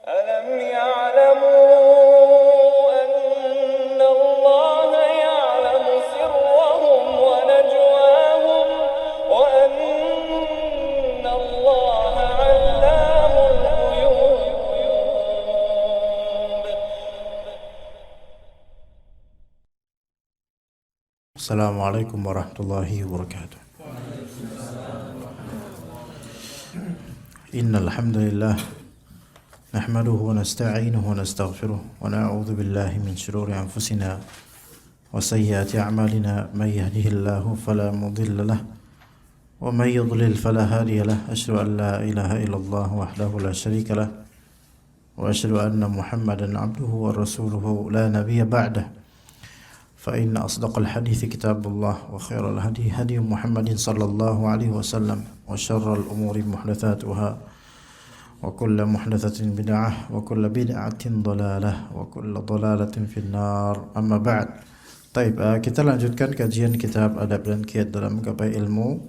ألم يعلموا أن الله يعلم سرهم ونجواهم وأن الله علام الغيوب. السلام عليكم ورحمة الله وبركاته. إن الحمد لله نحمده ونستعينه ونستغفره ونعوذ بالله من شرور أنفسنا وسيئات أعمالنا من يهده الله فلا مضل له ومن يضلل فلا هادي له أشهد أن لا إله إلا الله وحده لا شريك له وأشهد أن محمدا عبده ورسوله لا نبي بعده فإن أصدق الحديث كتاب الله وخير الهدي هدي محمد صلى الله عليه وسلم وشر الأمور محدثاتها وكل محدثة بدعة وكل بدعة ضلالة وكل ضلالة في النار أما بعد. Kita lanjutkan kajian kitab Adab dan Kiat dalam Gapai Ilmu,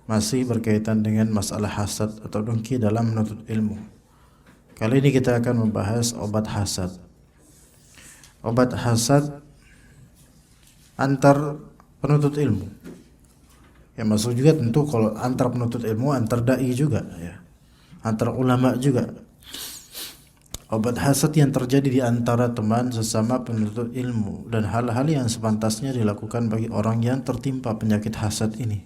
masih berkaitan dengan masalah hasad atau dengki dalam menuntut ilmu. Kali ini kita akan membahas obat hasad. Obat hasad antar penuntut ilmu. Ya, maksud juga tentu kalau antar penuntut ilmu, antar dai juga ya. Antar ulama juga. Obat hasad yang terjadi di antara teman sesama penuntut ilmu dan hal-hal yang sepantasnya dilakukan bagi orang yang tertimpa penyakit hasad ini.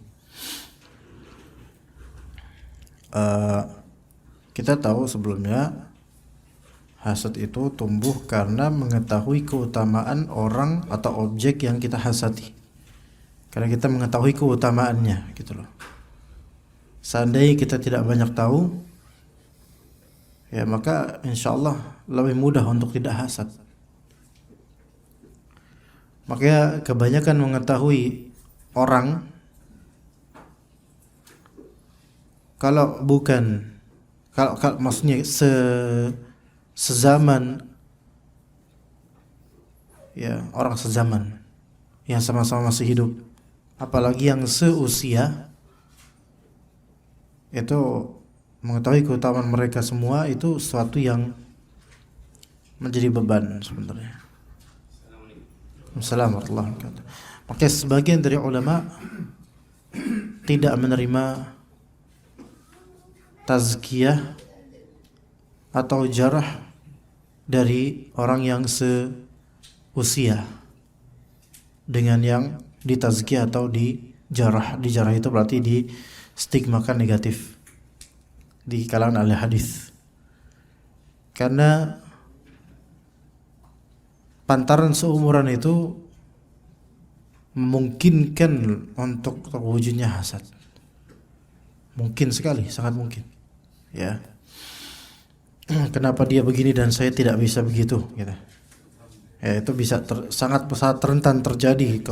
Kita tahu sebelumnya hasad itu tumbuh karena mengetahui keutamaan orang atau objek yang kita hasadi. Karena kita mengetahui keutamaannya gitu loh. Seandainya kita tidak banyak tahu, ya maka insyaallah lebih mudah untuk tidak hasad. Makanya kebanyakan mengetahui orang kalau maksudnya sezaman, ya orang sezaman yang sama-sama masih hidup, apalagi yang seusia, itu mengetahui keutamaan mereka semua itu sesuatu yang menjadi beban sebenarnya. Assalamualaikum warahmatullahi wabarakatuh. Maka sebagian dari ulama tidak menerima tazkiyah atau jarah dari orang yang seusia dengan yang ditazkiyah atau dijarah. Dijarah itu berarti di stigmakan negatif di kalangan ahli hadis, karena pantaran seumuran itu memungkinkan untuk terwujudnya hasad. Mungkin sekali, sangat mungkin. Ya. Kenapa dia begini dan saya tidak bisa begitu, gitu. Ya, itu bisa sangat rentan terjadi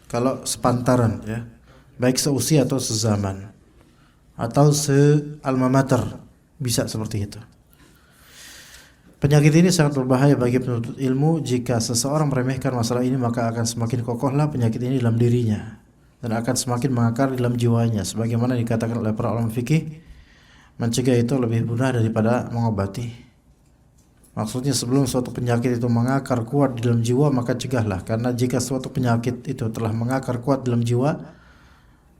kalau sepantaran, ya. Baik seusia atau sezaman atau se-alma mater, bisa seperti itu. Penyakit ini sangat berbahaya bagi penuntut ilmu. Jika seseorang meremehkan masalah ini, maka akan semakin kokohlah penyakit ini dalam dirinya dan akan semakin mengakar di dalam jiwanya. Sebagaimana dikatakan oleh para ulama fikih, mencegah itu lebih mudah daripada mengobati. Maksudnya sebelum suatu penyakit itu mengakar kuat di dalam jiwa, maka cegahlah. Karena jika suatu penyakit itu telah mengakar kuat dalam jiwa,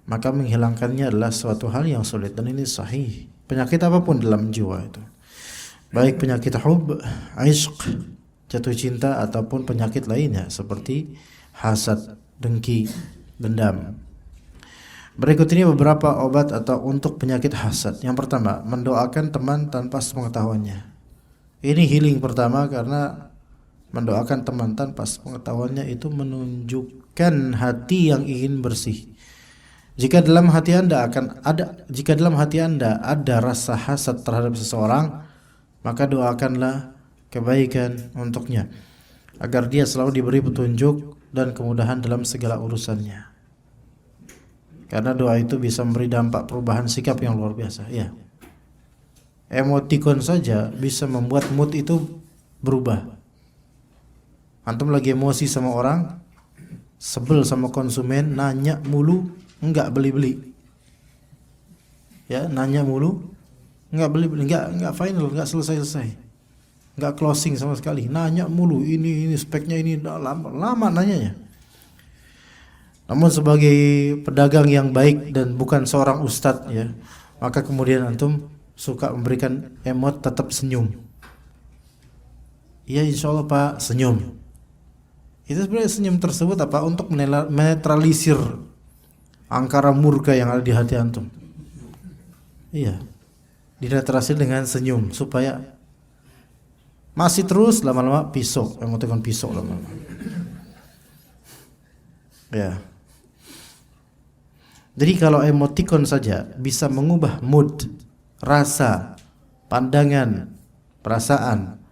maka menghilangkannya adalah suatu hal yang sulit, dan ini sahih. Penyakit apapun dalam jiwa itu, baik penyakit hub, ishq, jatuh cinta, ataupun penyakit lainnya seperti hasad, dengki, dendam. Berikut ini beberapa obat atau untuk penyakit hasad. Yang pertama, mendoakan teman tanpa sepengetahuannya. Ini healing pertama, karena mendoakan teman tanpa sepengetahuannya itu menunjukkan hati yang ingin bersih. Jika dalam hati Anda ada rasa hasad terhadap seseorang, maka doakanlah kebaikan untuknya agar dia selalu diberi petunjuk dan kemudahan dalam segala urusannya. Karena doa itu bisa memberi dampak perubahan sikap yang luar biasa, ya. Emotikon saja bisa membuat mood itu berubah. Antum lagi emosi sama orang, sebel sama konsumen, nanya mulu, enggak beli-beli. Ya, nanya mulu, nggak final, nggak selesai, nggak closing sama sekali. Nanya mulu, ini speknya ini, lama nanyanya. Namun sebagai pedagang yang baik dan bukan seorang ustadz ya, maka kemudian antum suka memberikan emot tetap senyum. Iya insyaallah Pak, senyum. Itu sebenarnya senyum tersebut apa? Untuk menetralisir angkara murka yang ada di hati antum. Iya, dinetralisir dengan senyum supaya masih terus lama-lama pisau, emotikon pisau lama-lama. Ya. Jadi kalau emotikon saja bisa mengubah mood, rasa, pandangan, perasaan,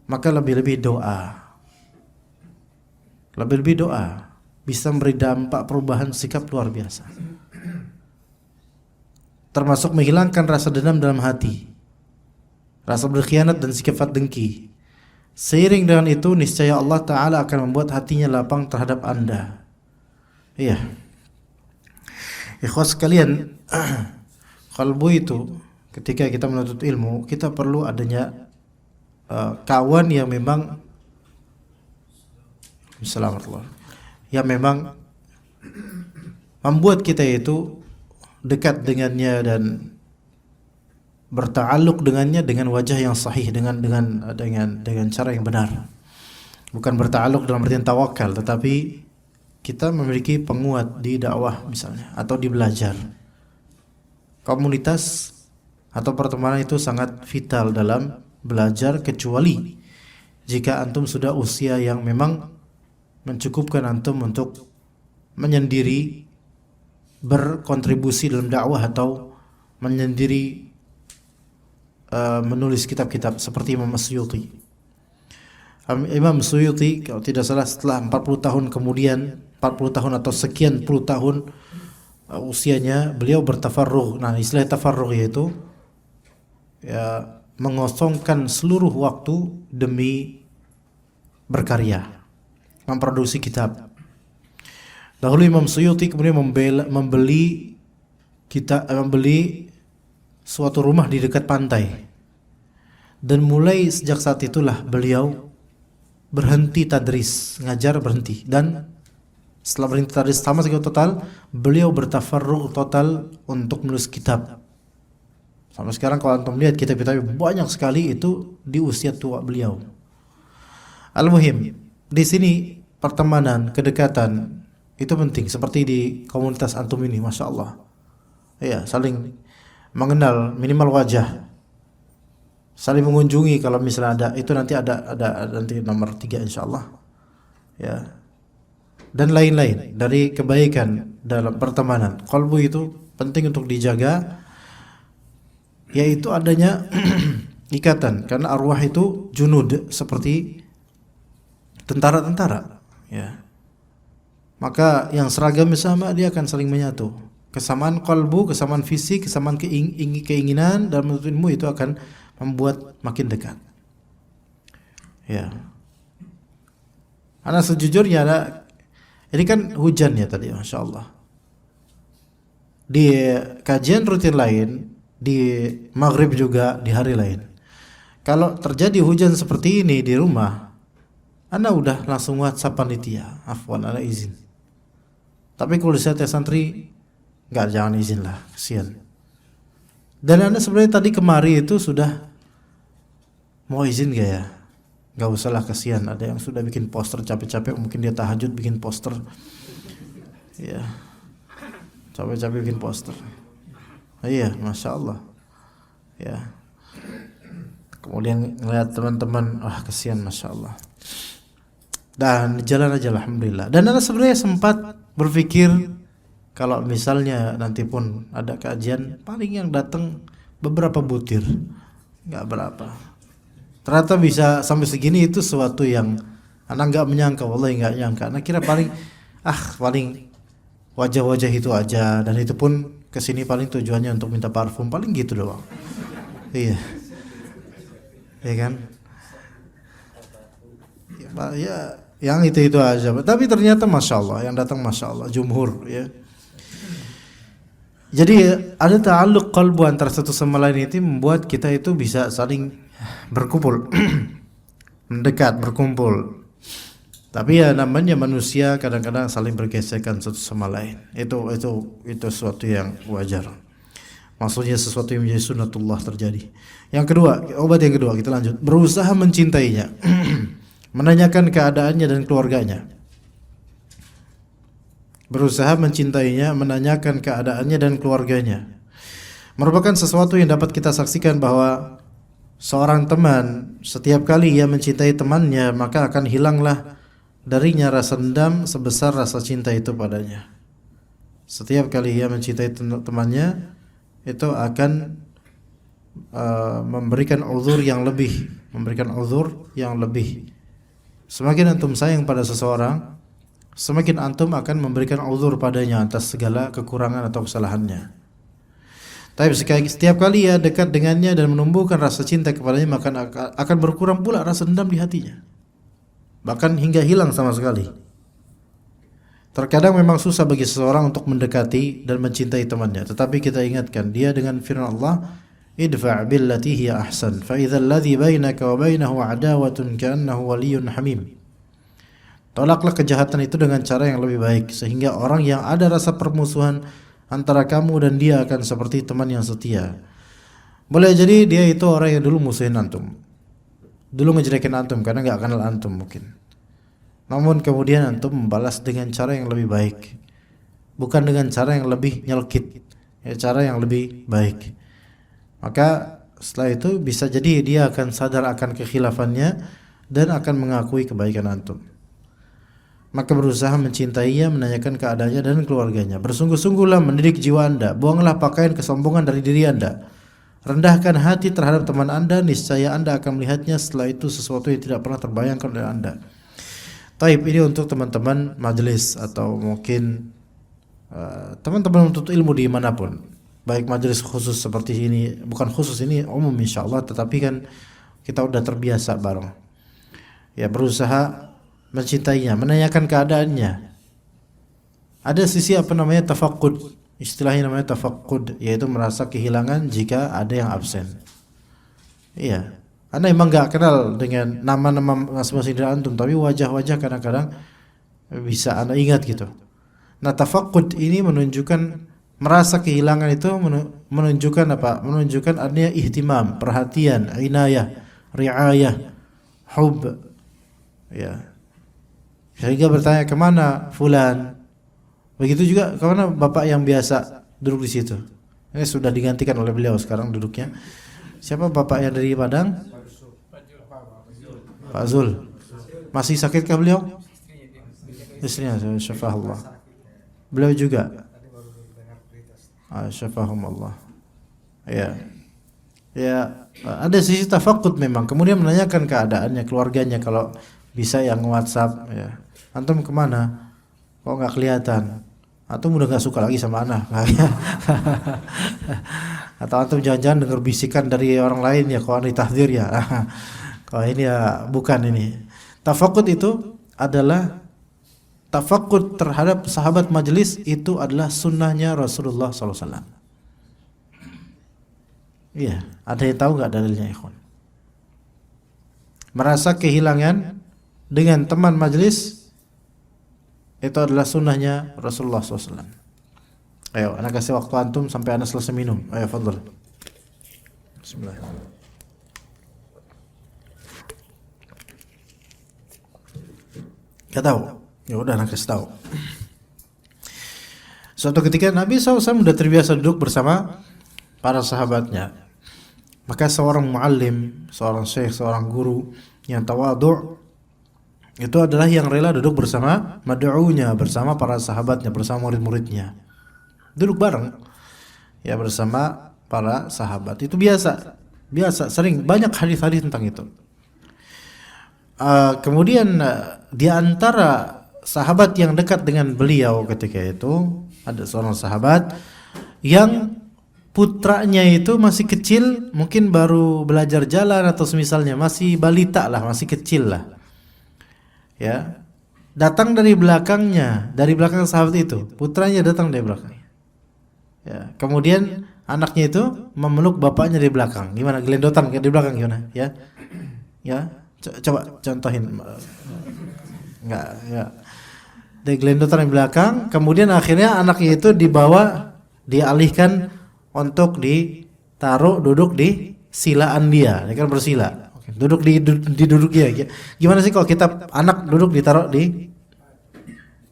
maka lebih-lebih doa. Lebih-lebih doa bisa memberi dampak perubahan sikap luar biasa. Termasuk menghilangkan rasa dendam dalam hati, rasa berkhianat dan sifat dengki. Seiring dengan itu niscaya Allah Ta'ala akan membuat hatinya lapang terhadap Anda. Iya. Ikhwas sekalian, qalbu itu ketika kita menuntut ilmu, kita perlu adanya kawan yang memang yang memang membuat kita itu dekat dengannya dan berta'alluq dengannya dengan wajah yang sahih, dengan cara yang benar. Bukan berta'alluq dalam artian tawakal, tetapi kita memiliki penguat di dakwah misalnya atau di belajar. Komunitas atau pertemanan itu sangat vital dalam belajar, kecuali jika antum sudah usia yang memang mencukupkan antum untuk menyendiri berkontribusi dalam dakwah atau menyendiri menulis kitab-kitab seperti Imam Suyuti. Imam Suyuti kalau tidak salah setelah 40 tahun kemudian, 40 tahun atau sekian puluh tahun usianya, beliau bertafarruh. Nah, istilah tafarruh yaitu ya, mengosongkan seluruh waktu demi berkarya, memproduksi kitab. Dahulu Imam Suyuti kemudian membeli suatu rumah di dekat pantai, dan mulai sejak saat itulah beliau berhenti tadris, ngajar berhenti, dan setelah berhenti tadris sama sekali total, beliau bertafarruh total untuk menulis kitab. Sampai sekarang kalau antum lihat kitab-kitab banyak sekali itu di usia tua beliau. Al-muhim, di sini pertemanan, kedekatan itu penting, seperti di komunitas antum ini, masya Allah. Ya, saling mengenal minimal wajah, saling mengunjungi kalau misalnya ada, itu nanti ada nanti nomor 3 insya Allah. Ya, dan lain-lain dari kebaikan dalam pertemanan. Qalbu itu penting untuk dijaga, yaitu adanya ikatan, karena arwah itu junud, seperti tentara-tentara, ya. Maka yang seragam sama dia akan saling menyatu. Kesamaan qalbu, kesamaan fisik, kesamaan keinginan dalam menuntut ilmu itu akan membuat makin dekat. Ya. Karena sejujurnya ini kan hujan ya tadi, masya Allah. Di kajian rutin lain, di maghrib juga, di hari lain, kalau terjadi hujan seperti ini di rumah, Anda udah langsung WhatsApp panitia, afwan, Anda izin. Tapi kalau saya santri, enggak, jangan izin lah, kasihan. Dan Anda sebenarnya tadi kemari itu sudah mau izin gak ya? Enggak usah lah, kasihan. Ada yang sudah bikin poster capek-capek, mungkin dia tahajud bikin poster. Ya, capek-capek bikin poster. Iya, masya Allah. Ya. Kemudian ngeliat teman-teman, kasihan, masya Allah. Dan jalan aja, alhamdulillah. Dan Anda sebenarnya sempat berpikir kalau misalnya nanti pun ada kajian, paling yang datang beberapa butir, nggak berapa. Ternyata bisa sampai segini, itu sesuatu yang Anda nggak menyangka, wallahi nggak nyangka. Anda kira paling wajah-wajah itu aja, dan itu pun kesini paling tujuannya untuk minta parfum, paling gitu doang. Iya, ya kan? Ya, yang itu aja. Tapi ternyata masya Allah yang datang, masya Allah, jumhur, ya. Jadi ada ta'alluq qalbu antara satu sama lain itu membuat kita itu bisa saling berkumpul, mendekat, berkumpul. Tapi ya namanya manusia kadang-kadang saling bergesekan satu sama lain. Itu sesuatu yang wajar. Maksudnya sesuatu yang menjadi sunnatullah terjadi. Yang kedua, obat yang kedua kita lanjut. Berusaha mencintainya, menanyakan keadaannya dan keluarganya. Berusaha mencintainya, menanyakan keadaannya dan keluarganya. Merupakan sesuatu yang dapat kita saksikan bahwa seorang teman setiap kali ia mencintai temannya maka akan hilanglah darinya rasa dendam sebesar rasa cinta itu padanya. Setiap kali ia mencintai temannya itu akan memberikan uzur yang lebih, Semakin antum sayang pada seseorang, semakin antum akan memberikan uzur padanya atas segala kekurangan atau kesalahannya. Tapi setiap kali ia dekat dengannya dan menumbuhkan rasa cinta kepadanya, maka akan berkurang pula rasa dendam di hatinya, bahkan hingga hilang sama sekali. Terkadang memang susah bagi seseorang untuk mendekati dan mencintai temannya, tetapi kita ingatkan dia dengan firman Allah, idfa' billati hiya ahsan fa idzal ladzi bainaka wa bainahu adawatun ka'annahu waliyyun hamim. Tolaklah kejahatan itu dengan cara yang lebih baik, sehingga orang yang ada rasa permusuhan antara kamu dan dia akan seperti teman yang setia. Boleh jadi dia itu orang yang dulu musuhin antum, dulu ngejelekin antum karena gak kenal antum mungkin. Namun kemudian antum membalas dengan cara yang lebih baik, bukan dengan cara yang lebih nyelkit, cara yang lebih baik. Maka setelah itu bisa jadi dia akan sadar akan kekhilafannya dan akan mengakui kebaikan antum. Maka berusaha mencintainya, menanyakan keadaannya dan keluarganya. Bersungguh-sungguhlah mendidik jiwa anda, buanglah pakaian kesombongan dari diri anda. Rendahkan hati terhadap teman anda, niscaya anda akan melihatnya setelah itu sesuatu yang tidak pernah terbayangkan oleh anda. Taib, ini untuk teman-teman majelis atau mungkin teman-teman menuntut ilmu dimanapun, baik majelis khusus seperti ini, bukan khusus ini umum insyaallah, tetapi kan kita udah terbiasa bareng. Ya, berusaha mencintainya, menanyakan keadaannya. Ada sisi tafaqud, istilahnya namanya tafaqud, yaitu merasa kehilangan jika ada yang absen. Iya, anda emang gak kenal dengan nama-nama masing-masing dari antum, tapi wajah-wajah kadang-kadang bisa anda ingat gitu. Nah, tafaqud ini menunjukkan merasa kehilangan itu menunjukkan apa? Menunjukkan adanya ihtimam, perhatian, inayah, riayah, hub. Ya. Sehingga bertanya kemana fulan. Begitu juga kemana bapak yang biasa duduk di situ. Ini sudah digantikan oleh beliau sekarang duduknya. Siapa bapak yang dari Padang? Pak Zul. Masih sakitkah beliau? Istrinya, syafahullah. Beliau juga. Syafahumullah. Ya. Ya, ada sisi tafaqud memang. Kemudian menanyakan keadaannya, keluarganya kalau bisa yang WhatsApp ya. Antum kemana? Kok nggak kelihatan? Antum udah nggak suka lagi sama anak? Atau antum jangan-jangan dengar bisikan dari orang lain ya? Kok ini tahdzir ya? Kok ini ya bukan ini. Tafaqud itu adalah tafaqud terhadap sahabat majelis, itu adalah sunnahnya Rasulullah SAW. Iya, ada yang tahu nggak dalilnya, ikhwan? Merasa kehilangan dengan teman majelis itu adalah sunnahnya Rasulullah SAW. Ayo, anak kasih waktu antum sampai anak selesai minum. Ayo, fadhal. Bismillah. Gak tahu. Ya udah, anak kasih tahu. Suatu ketika Nabi SAW sudah terbiasa duduk bersama para sahabatnya. Maka seorang muallim, seorang syekh, seorang guru yang tawadhu' itu adalah yang rela duduk bersama mad'unya, bersama para sahabatnya, bersama murid-muridnya. Duduk bareng ya bersama para sahabat. Itu biasa, sering, banyak hadis-hadis tentang itu. Kemudian di antara sahabat yang dekat dengan beliau ketika itu ada seorang sahabat yang putranya itu masih kecil, mungkin baru belajar jalan atau semisalnya, masih balita lah, masih kecil lah. Ya, datang dari belakangnya, dari belakang sahabat itu, putranya datang dari belakangnya. Ya, kemudian anaknya itu memeluk bapaknya di belakang. Gimana? Gelendotan di belakang gimana? Ya. Ya. Coba contohin. Enggak, ya. Dia gelendotan di belakang, kemudian akhirnya anaknya itu dialihkan untuk ditaruh duduk di silaan dia. Dia kan bersila. Oke, duduk di duduk dia. Gimana sih kalau kita anak duduk ditaruh di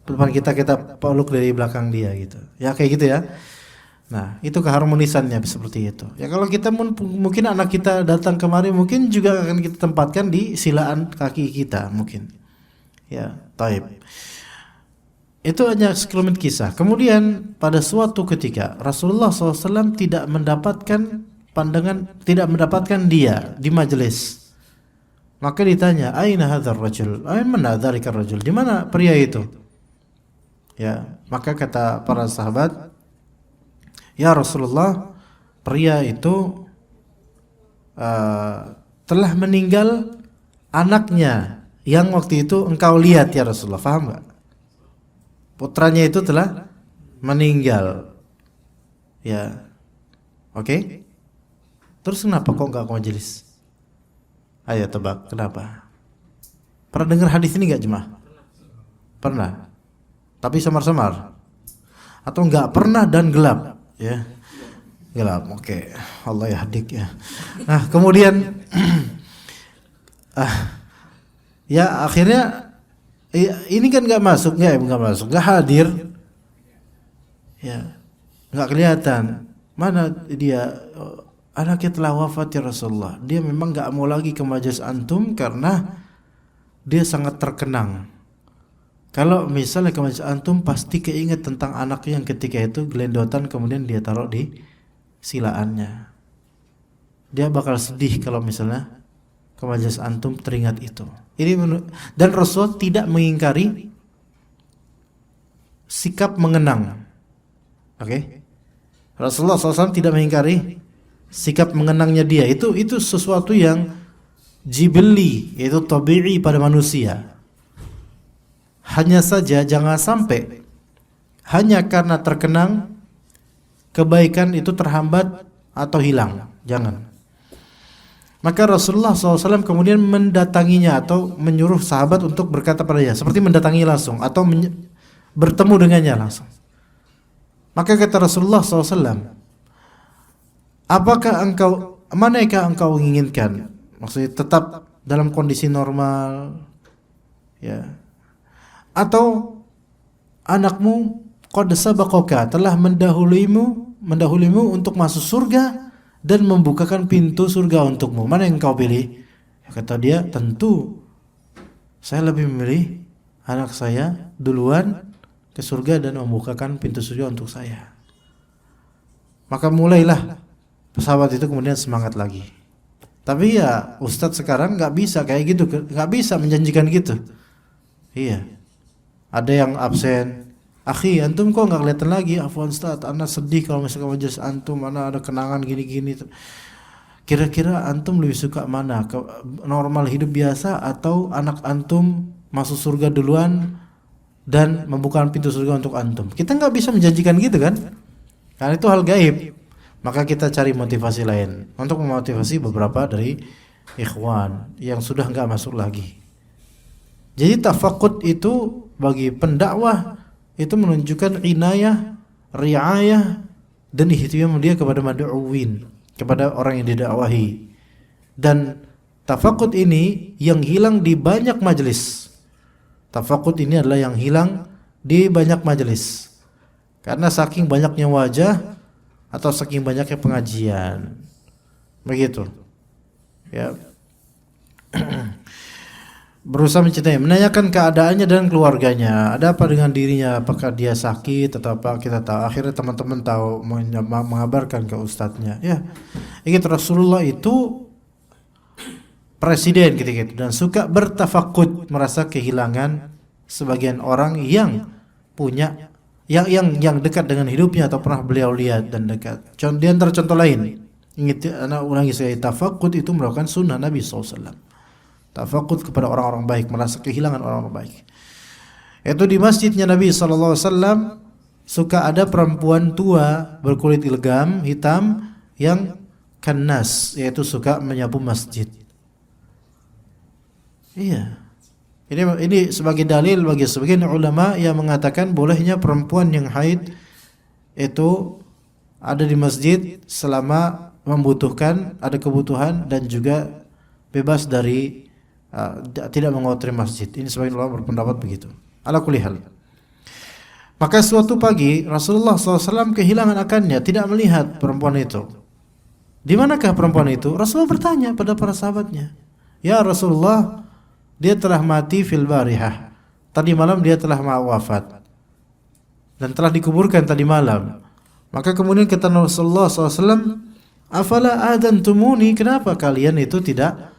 depan kita peluk dari belakang dia gitu. Ya kayak gitu ya. Nah, itu keharmonisannya seperti itu. Ya kalau kita mungkin anak kita datang kemari mungkin juga akan kita tempatkan di silaan kaki kita mungkin. Ya, taib. Itu hanya sekelumit kisah. Kemudian pada suatu ketika Rasulullah SAW tidak mendapatkan dia di majelis. Maka ditanya, "Aina hadzal rajul? Mana dzalika rajul? Di mana pria itu?" Ya, maka kata para sahabat, "Ya Rasulullah, pria itu telah meninggal anaknya yang waktu itu engkau lihat ya Rasulullah." Faham enggak? Putranya itu telah meninggal. Ya. Oke? Terus kenapa kok enggak ke majelis? Ayo tebak, kenapa? Pernah dengar hadis ini enggak jemaah? Pernah. Tapi samar-samar. Atau enggak pernah dan gelap, ya. Gelap. Oke. Allah ya hadik ya. Nah, kemudian ya akhirnya ini kan enggak masuk, enggak hadir. Ya. Enggak kelihatan. Mana dia? Anaknya telah wafat ya Rasulullah. Dia memang enggak mau lagi ke majelis antum karena dia sangat terkenang. Kalau misalnya ke majelis antum pasti keinget tentang anaknya yang ketika itu gelendotan kemudian dia taruh di silaannya. Dia bakal sedih kalau misalnya ke majelis antum teringat itu. Dan Rasul tidak mengingkari sikap mengenang. Oke? Rasulullah SAW tidak mengingkari sikap mengenangnya dia. Itu sesuatu yang jibili, yaitu tabi'i pada manusia. Hanya saja jangan sampai hanya karena terkenang kebaikan itu terhambat atau hilang. Jangan. Maka Rasulullah SAW kemudian mendatanginya atau menyuruh sahabat untuk berkata padanya, seperti mendatangi langsung atau bertemu dengannya langsung. Maka kata Rasulullah SAW, manakah engkau inginkan? Maksudnya tetap dalam kondisi normal, ya. Atau anakmu qad sabaqaka, telah mendahulimu untuk masuk surga dan membukakan pintu surga untukmu. Mana yang kau pilih? Ya, kata dia, tentu saya lebih memilih anak saya duluan ke surga dan membukakan pintu surga untuk saya. Maka mulailah pesawat itu kemudian semangat lagi. Tapi ya Ustadz sekarang nggak bisa kayak gitu, nggak bisa menjanjikan gitu. Iya. Ada yang absen. Akhi, antum kok nggak kelihatan lagi? Afwan Ustaz, anak sedih kalau misalkan majelis antum, anak ada kenangan gini-gini. Kira-kira antum lebih suka mana? Normal hidup biasa atau anak antum masuk surga duluan dan membuka pintu surga untuk antum? Kita nggak bisa menjanjikan gitu kan? Karena itu hal gaib. Maka kita cari motivasi lain untuk memotivasi beberapa dari ikhwan yang sudah nggak masuk lagi. Jadi tafaqud itu bagi pendakwah itu menunjukkan inayah, riayah dan ihtimam dia kepada mad'uwin, kepada orang yang didakwahi. Dan tafaqud ini yang hilang di banyak majelis. Tafaqud ini adalah yang hilang di banyak majelis. Karena saking banyaknya wajah atau saking banyaknya pengajian. Begitu. Ya. Berusaha mencintai, menanyakan keadaannya dan keluarganya. Ada apa dengan dirinya? Apakah dia sakit atau apa? Kita tahu. Akhirnya teman-teman tahu, mengabarkan ke ustadznya. Ya, ingat Rasulullah itu presiden ketika itu dan suka bertafakkud, merasa kehilangan sebagian orang yang punya, yang dekat dengan hidupnya atau pernah beliau lihat dan dekat. Di antara contoh lain, ingat, anak ulangi saya, tafakkud itu merupakan sunnah Nabi SAW. Tafaqud kepada orang-orang baik, merasa kehilangan orang-orang baik. Itu di masjidnya Nabi SAW suka ada perempuan tua berkulit legam hitam yang kannas, yaitu suka menyapu masjid. Iya. Ini sebagai dalil bagi sebagian ulama yang mengatakan bolehnya perempuan yang haid itu ada di masjid selama membutuhkan, ada kebutuhan dan juga bebas dari tidak mengotori masjid. Ini sebagian ulama berpendapat begitu. Ala kulli hal. Maka suatu pagi Rasulullah SAW kehilangan akannya, tidak melihat perempuan itu. Di manakah perempuan itu? Rasulullah bertanya pada para sahabatnya, "Ya Rasulullah, dia telah mati fil barihah. Tadi malam dia telah wafat dan telah dikuburkan tadi malam." Maka kemudian kata Rasulullah SAW, "Afala adantumuni, kenapa kalian itu tidak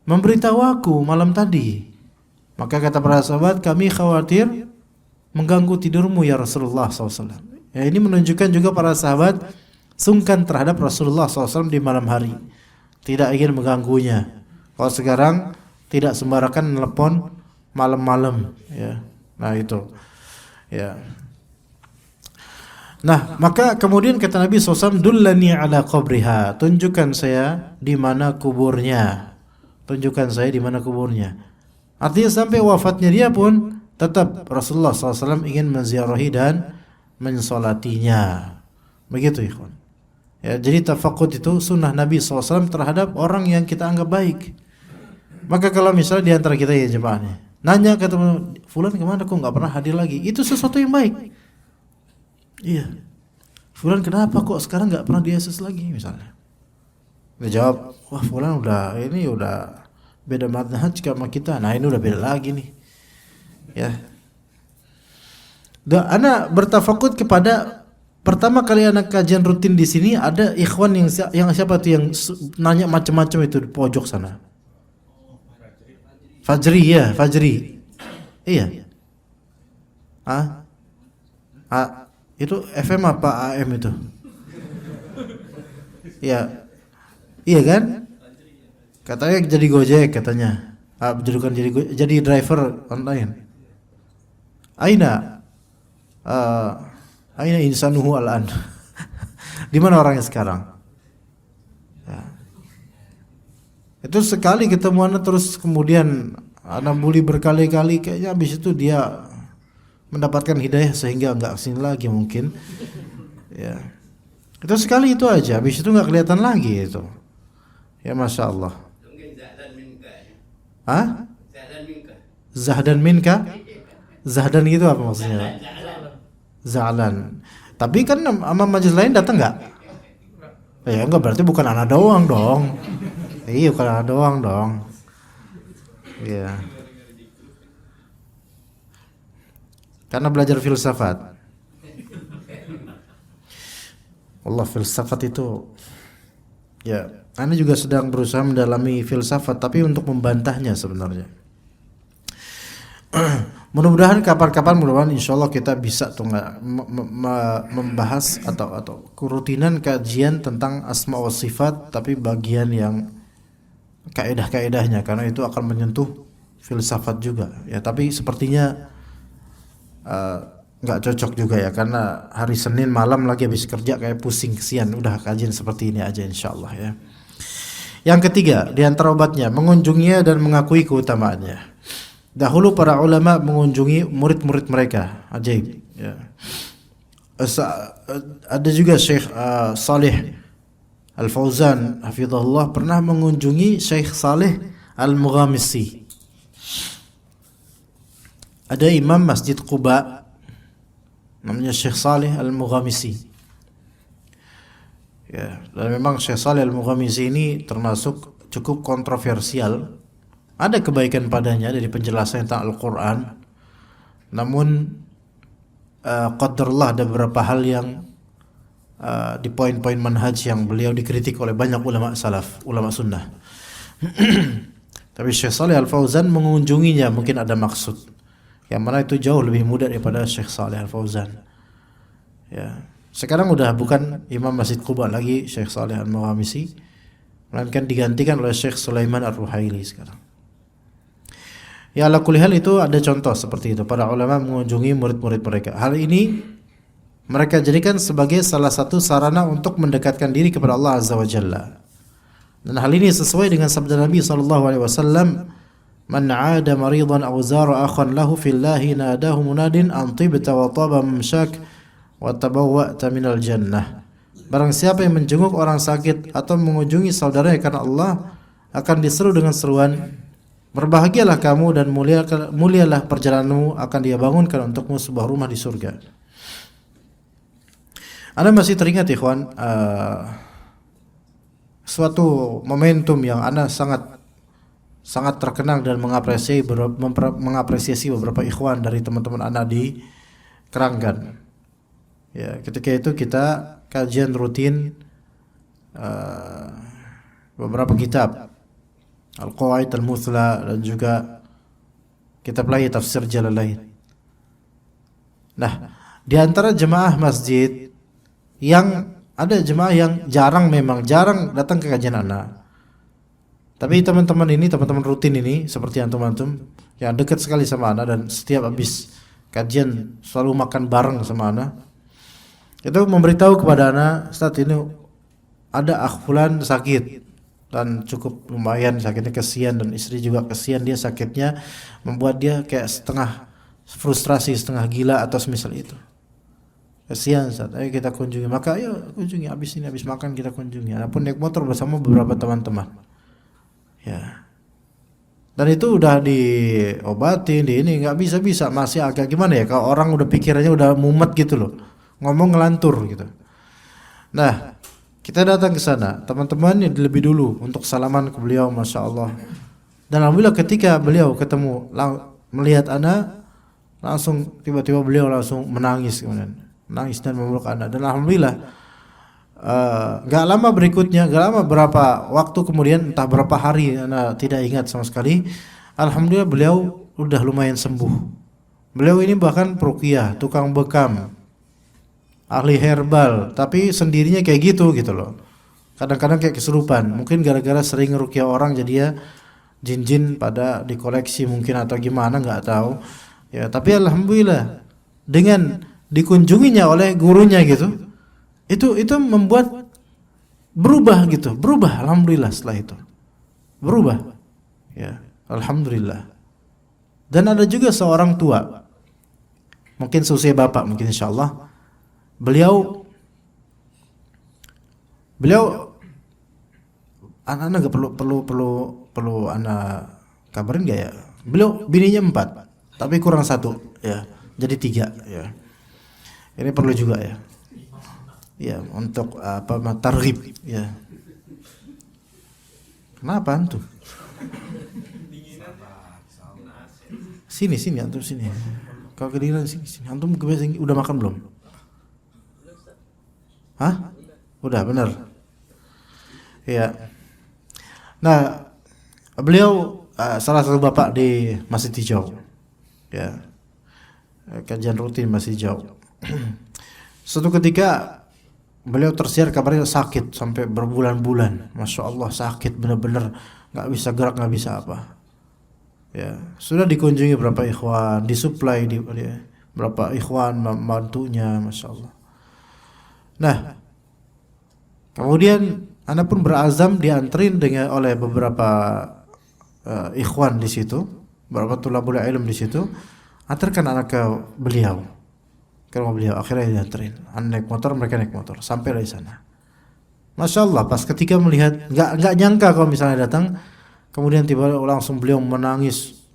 memberitahu aku malam tadi?" Maka kata para sahabat, "Kami khawatir mengganggu tidurmu ya Rasulullah SAW." Ya, ini menunjukkan juga para sahabat sungkan terhadap Rasulullah SAW di malam hari, tidak ingin mengganggunya. Kalau sekarang tidak sembarangan telepon malam-malam, ya. Nah itu, ya. Nah maka kemudian kata Nabi SAW, "Dullani ala qabriha, tunjukkan saya di mana kuburnya, tunjukkan saya di mana kuburnya." Artinya sampai wafatnya dia pun tetap Rasulullah SAW ingin menziarahi dan mensolatinya. Begitu ikhwan. Ya, jadi tafaqud itu sunnah Nabi SAW terhadap orang yang kita anggap baik. Maka kalau misalnya di antara kita ya jemaahnya nanya ke teman, "Fulan kemana, kok nggak pernah hadir lagi?" Itu sesuatu yang baik. Iya. "Fulan kenapa kok sekarang nggak pernah di Yesus lagi?" misalnya. Dia jawab, "Wah, Fulan udah beda manhaj sama kita. Nah, ini udah beda lagi nih." Ya. Dan anak bertafaqud kepada pertama kali anak kajian rutin di sini ada ikhwan yang siapa tuh yang nanya macam-macam itu di pojok sana. Fajri ya, Fajri. Iya. Itu FM apa AM itu? Iya. Iya kan? Katanya jadi Gojek katanya. Jadi driver online. Aina insanuhu al-an. Di mana orangnya sekarang? Ya. Itu sekali ketemuan terus kemudian anak bully berkali-kali, kayaknya habis itu dia mendapatkan hidayah sehingga enggak kesini lagi mungkin. Ya. Itu sekali itu aja, habis itu enggak kelihatan lagi itu. Ya Masya Allah. Hah? Zahdan minka? Zahdan itu apa maksudnya? Za'lan. Tapi kan sama majelis lain datang enggak? Ya enggak, berarti bukan anak doang dong. Iya, bukan anak doang dong. Iya. Karena belajar filsafat. Allah, filsafat itu ya, Anda juga sedang berusaha mendalami filsafat tapi untuk membantahnya sebenarnya. Mudah-mudahan kapan-kapan, mudah-mudahan insyaallah kita bisa tuh membahas atau kerutinan kajian tentang asma wa sifat, tapi bagian yang kaidah-kaidahnya, karena itu akan menyentuh filsafat juga ya. Tapi sepertinya nggak cocok juga ya, karena hari Senin malam lagi habis kerja kayak pusing, kesian. Udah kajian seperti ini aja insyaallah ya. Yang ketiga, di antara obatnya mengunjunginya dan mengakui keutamaannya. Dahulu para ulama mengunjungi murid-murid mereka, ajaib ya. Ada juga Syekh Saleh Al-Fauzan hafizahullah pernah mengunjungi Syekh Saleh Al-Mughamisi. Ada imam Masjid Quba namanya Syekh Saleh Al-Mughamisi. Ya, dan memang Syekh Saleh Al-Mughamisi ini termasuk cukup kontroversial. Ada kebaikan padanya dari penjelasan tentang Al-Quran. Namun qadarullah ada beberapa hal yang di poin-poin manhaj yang beliau dikritik oleh banyak ulama salaf, ulama sunnah. Tapi Syekh Saleh Al-Fauzan mengunjunginya mungkin ada maksud, yang mana itu jauh lebih mudah daripada Syekh Saleh Al-Fauzan. Ya, sekarang udah bukan Imam Masjid Quba lagi Syekh Saleh Al-Mughamisi, melainkan digantikan oleh Syekh Sulaiman Ar-Ruhaili sekarang. Ya, ala kulli hal itu ada contoh seperti itu, para ulama mengunjungi murid-murid mereka. Hal ini mereka jadikan sebagai salah satu sarana untuk mendekatkan diri kepada Allah Azza wa Jalla. Dan hal ini sesuai dengan sabda Nabi SAW, "Man 'ada maridan aw zara akhan lahu fillahi nadahu munadin an tibta wa taba mamsyak wa tabawwa'ta minal jannah." Barang siapa yang menjenguk orang sakit atau mengunjungi saudaranya karena Allah, akan diseru dengan seruan, "Berbahagialah kamu dan mulialah perjalananmu, akan dia bangunkan untukmu sebuah rumah di surga." Anda masih teringat ikhwan, suatu momentum yang Anda sangat terkenang dan mengapresiasi beberapa ikhwan dari teman-teman Anda di Keranggan. Ya, ketika itu kita kajian rutin beberapa kitab, Al-Qawaid Al-Muthla, dan juga kitab lain tafsir Jalalain. Nah, di antara jemaah masjid yang ada jemaah yang jarang datang ke kajian anak. Tapi teman-teman rutin ini seperti antum-antum yang dekat sekali sama anak dan setiap habis kajian selalu makan bareng sama anak. Itu memberitahu kepada anak, "Ustaz, ini ada akh fulan sakit dan cukup lumayan sakitnya, kesian, dan istri juga kesian, dia sakitnya membuat dia kayak setengah frustrasi, setengah gila atau semisal itu. Kesian Ustaz, ayo kita kunjungi." Maka ayo kunjungi, habis makan kita kunjungi. Ana pun naik motor bersama beberapa teman-teman. Ya. Dan itu udah diobatin, ini nggak bisa, masih agak gimana ya, kalau orang udah pikirannya udah mumet gitu loh. Ngomong ngelantur gitu. Nah, kita datang ke sana, teman-teman yang lebih dulu untuk salaman ke beliau, masya Allah. Dan alhamdulillah ketika beliau ketemu, melihat anak, langsung tiba-tiba beliau langsung menangis kemudian, menangis dan memeluk anak. Dan alhamdulillah, gak lama berapa waktu kemudian, entah berapa hari, anak tidak ingat sama sekali. Alhamdulillah beliau udah lumayan sembuh. Beliau ini bahkan peruqyah, tukang bekam, ahli herbal, tapi sendirinya kayak gitu loh. Kadang-kadang kayak kesurupan, mungkin gara-gara sering ngeruqyah orang jadi ya jin-jin pada dikoleksi mungkin atau gimana, nggak tahu. Ya, tapi alhamdulillah dengan dikunjunginya oleh gurunya gitu, itu membuat berubah alhamdulillah setelah itu. Berubah. Ya, alhamdulillah. Dan ada juga seorang tua, mungkin seusia bapak, mungkin insyaallah. Beliau anak nggak perlu anak kabarin nggak ya? Beliau bininya 4, tapi kurang 1 ya, jadi 3 ya. Ini perlu juga ya. Ya, untuk targhib ya. Kenapa antum? Sini antum sini. Kalau kedinginan sini. Antum udah makan belum? Hah? Udah, benar. Ya. Nah, beliau salah satu bapak di Masjid Hijau. Ya. Kajian rutin Masjid Hijau. Suatu ketika beliau tersiar kabarnya sakit sampai berbulan-bulan. Masya Allah, sakit benar-benar, nggak bisa gerak, nggak bisa apa. Ya, sudah dikunjungi beberapa ikhwan, disuplai berapa ikhwan membantunya, Masya Allah. Nah, kemudian anak pun berazam dianterin oleh beberapa ikhwan di situ, beberapa tulabul ilm di situ, antarkan anak ke beliau, ke rumah beliau. Akhirnya dianterin, anak naik motor, mereka naik motor, sampai dari sana. Masya Allah, pas ketika melihat, nggak nyangka kalau misalnya datang, kemudian tiba langsung beliau menangis,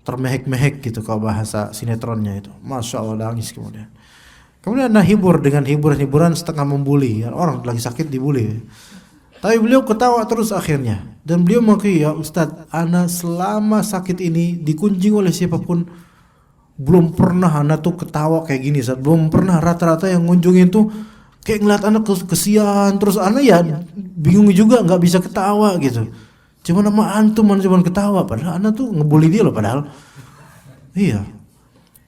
termehek-mehek gitu kalau bahasa sinetronnya itu. Masya Allah, nangis kemudian. Kemudian hibur dengan hiburan-hiburan setengah membuli, orang lagi sakit dibuli. Tapi beliau ketawa terus akhirnya. Dan beliau mengakui, "Ya Ustadz, ana selama sakit ini dikunjungi oleh siapapun, belum pernah ana tuh ketawa kayak gini, Ustadz. Belum pernah, rata-rata yang ngunjungin tuh kayak ngeliat anak kesian, terus ana ya bingung juga nggak bisa ketawa gitu. Cuma nama antum cuma ketawa, padahal ana tuh ngebully dia loh padahal." Iya.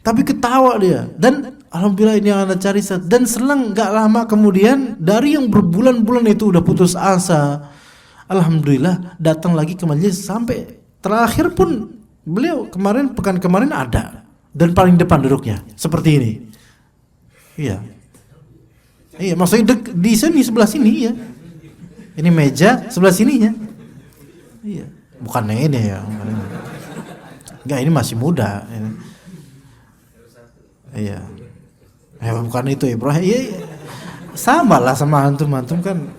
Tapi ketawa dia, dan alhamdulillah ini yang anda cari. Dan selang gak lama kemudian, dari yang berbulan-bulan itu udah putus asa, alhamdulillah datang lagi ke majelis, sampai terakhir pun beliau pekan kemarin ada, dan paling depan duduknya seperti ini. Iya. Iya, maksudnya di sini sebelah sini ya. Ini meja sebelah sininya. Iya. Bukan ini ya. Enggak, ini masih muda. Iya. Bukan itu Ibrahim. Iya. Sama lah sama antum kan.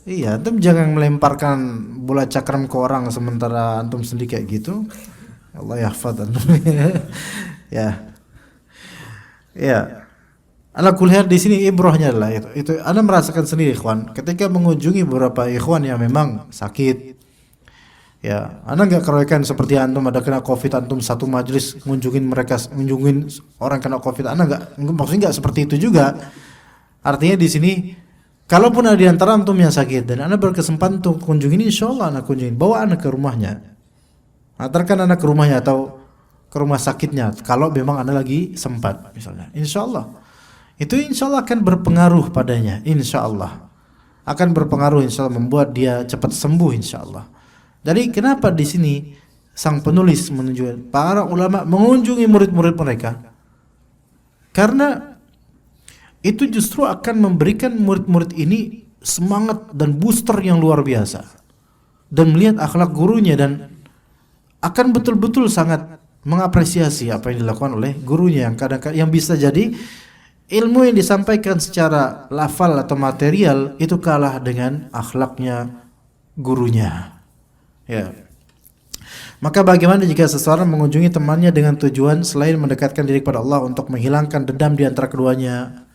Iya, antum jangan melemparkan bola cakram ke orang sementara antum sendiri kayak gitu. Allah yahfad antum. Ya. Ya. Ala kulli di sini ibrahnya adalah itu. Anda merasakan sendiri ikhwan, ketika mengunjungi beberapa ikhwan yang memang sakit. Ya, Anda enggak keroyokan seperti antum ada kena Covid, antum satu majelis ngunjungin orang kena Covid. Anda maksudnya enggak seperti itu juga. Artinya di sini kalaupun ada di antara antum yang sakit dan Anda berkesempatan untuk kunjungin, insyaallah Anda kunjungin, bawa Anda ke rumahnya. Antarkan Anda ke rumahnya atau ke rumah sakitnya kalau memang Anda lagi sempat misalnya. Insyaallah itu insyaallah akan berpengaruh padanya, insyaallah akan berpengaruh, insyaallah membuat dia cepat sembuh insyaallah. Jadi kenapa di sini sang penulis menunjukkan para ulama mengunjungi murid-murid mereka? Karena itu justru akan memberikan murid-murid ini semangat dan booster yang luar biasa dan melihat akhlak gurunya dan akan betul-betul sangat mengapresiasi apa yang dilakukan oleh gurunya yang kadang-kadang yang bisa jadi ilmu yang disampaikan secara lafal atau material itu kalah dengan akhlaknya gurunya. Ya. Maka bagaimana jika seseorang mengunjungi temannya dengan tujuan selain mendekatkan diri kepada Allah untuk menghilangkan dendam di antara keduanya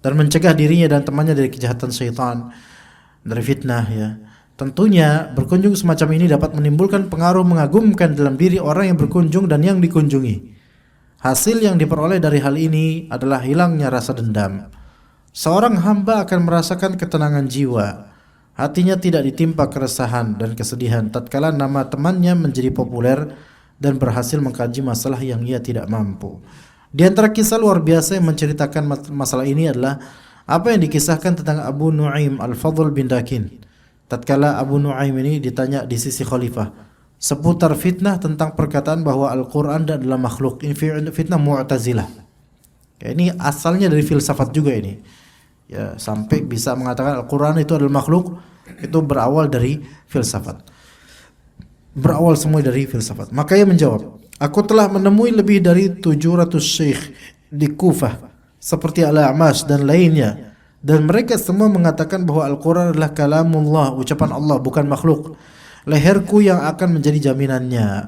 dan mencegah dirinya dan temannya dari kejahatan syaitan, dari fitnah ya. Tentunya berkunjung semacam ini dapat menimbulkan pengaruh mengagumkan dalam diri orang yang berkunjung dan yang dikunjungi. Hasil yang diperoleh dari hal ini adalah hilangnya rasa dendam. Seorang hamba akan merasakan ketenangan jiwa. Hatinya tidak ditimpa keresahan dan kesedihan tatkala nama temannya menjadi populer dan berhasil mengkaji masalah yang ia tidak mampu. Di antara kisah luar biasa yang menceritakan masalah ini adalah apa yang dikisahkan tentang Abu Nu'aim Al-Fadl bin Dakin. Tatkala Abu Nu'aim ini ditanya di sisi khalifah seputar fitnah tentang perkataan bahwa Al-Quran adalah makhluk. Ini fitnah Mu'tazilah. Ya, ini asalnya dari filsafat juga ini. Ya, sampai bisa mengatakan Al-Quran itu adalah makhluk, itu berawal dari filsafat. Berawal semua dari filsafat. Maka ia menjawab, aku telah menemui lebih dari 700 syekh di Kufah seperti Al-A'mash dan lainnya, dan mereka semua mengatakan bahwa Al-Quran adalah kalamullah, ucapan Allah, bukan makhluk. Leherku yang akan menjadi jaminannya.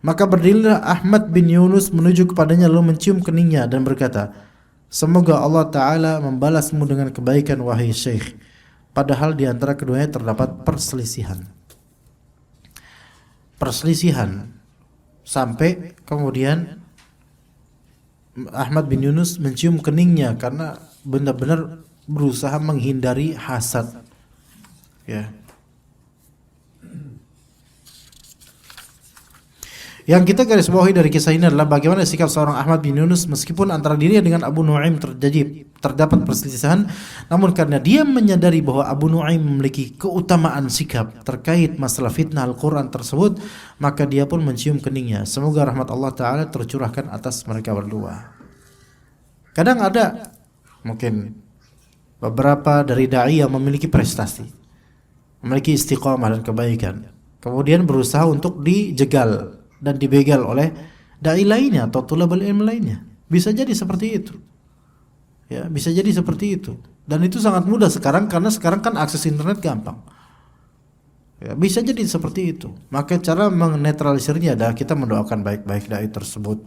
Maka berdirilah Ahmad bin Yunus menuju kepadanya lalu mencium keningnya dan berkata, semoga Allah Ta'ala membalasmu dengan kebaikan wahai syekh. Padahal di antara keduanya terdapat perselisihan. Sampai kemudian Ahmad bin Yunus mencium keningnya karena benar-benar berusaha menghindari hasad. Ya. Yang kita garis bawahi dari kisah ini adalah bagaimana sikap seorang Ahmad bin Yunus meskipun antara dirinya dengan Abu Nu'aim terdapat perselisihan, namun karena dia menyadari bahwa Abu Nu'aim memiliki keutamaan sikap terkait masalah fitnah Al-Quran tersebut, maka dia pun mencium keningnya. Semoga rahmat Allah Ta'ala tercurahkan atas mereka berdua. Kadang ada mungkin beberapa dari da'i yang memiliki prestasi, memiliki istiqamah dan kebaikan, kemudian berusaha untuk dijegal dan dibegal oleh dai lainnya atau tulabul ilm lainnya. Bisa jadi seperti itu. Ya, bisa jadi seperti itu. Dan itu sangat mudah sekarang karena sekarang kan akses internet gampang. Ya, bisa jadi seperti itu. Maka cara menetralisirnya adalah kita mendoakan baik-baik dai tersebut.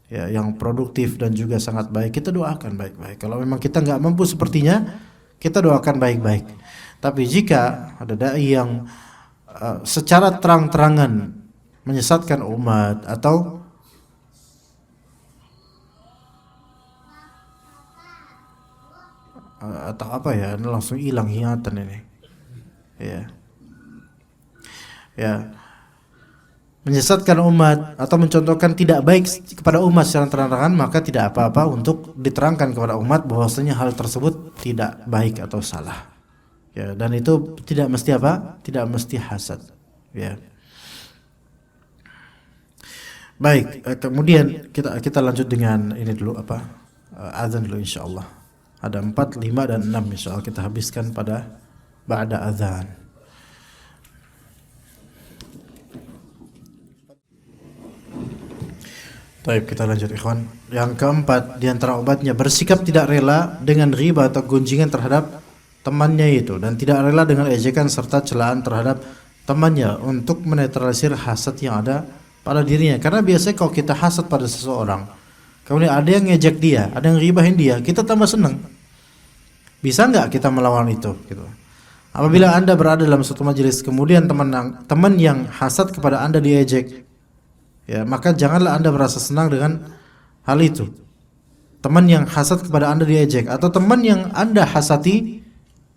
Ya, yang produktif dan juga sangat baik, kita doakan baik-baik. Kalau memang kita enggak mampu sepertinya, kita doakan baik-baik. Tapi jika ada dai yang secara terang-terangan menyesatkan umat atau apa ya, langsung hilang ingatan ini. Ya. Menyesatkan umat atau mencontohkan tidak baik kepada umat secara terang-terangan, maka tidak apa-apa untuk diterangkan kepada umat bahwasanya hal tersebut tidak baik atau salah. Ya, dan itu tidak mesti apa? Tidak mesti hasad. Ya. Baik, kemudian kita lanjut dengan ini dulu apa? azan dulu insyaallah. Ada 4, 5 dan 6 insyaallah kita habiskan pada ba'da azan. Baik, kita lanjut ikhwan. Yang keempat di antara obatnya bersikap tidak rela dengan riba atau gunjingan terhadap temannya itu, dan tidak rela dengan ejekan serta celaan terhadap temannya untuk menetralisir hasad yang ada pada dirinya. Karena biasanya kalau kita hasad pada seseorang, kemudian ada yang ngejek dia, ada yang ribahin dia, kita tambah senang. Bisa nggak kita melawan itu? Gitu. Apabila Anda berada dalam suatu majelis, kemudian teman yang hasad kepada Anda diejek, ya, maka janganlah Anda merasa senang dengan hal itu. Teman yang hasad kepada Anda diejek, atau teman yang Anda hasati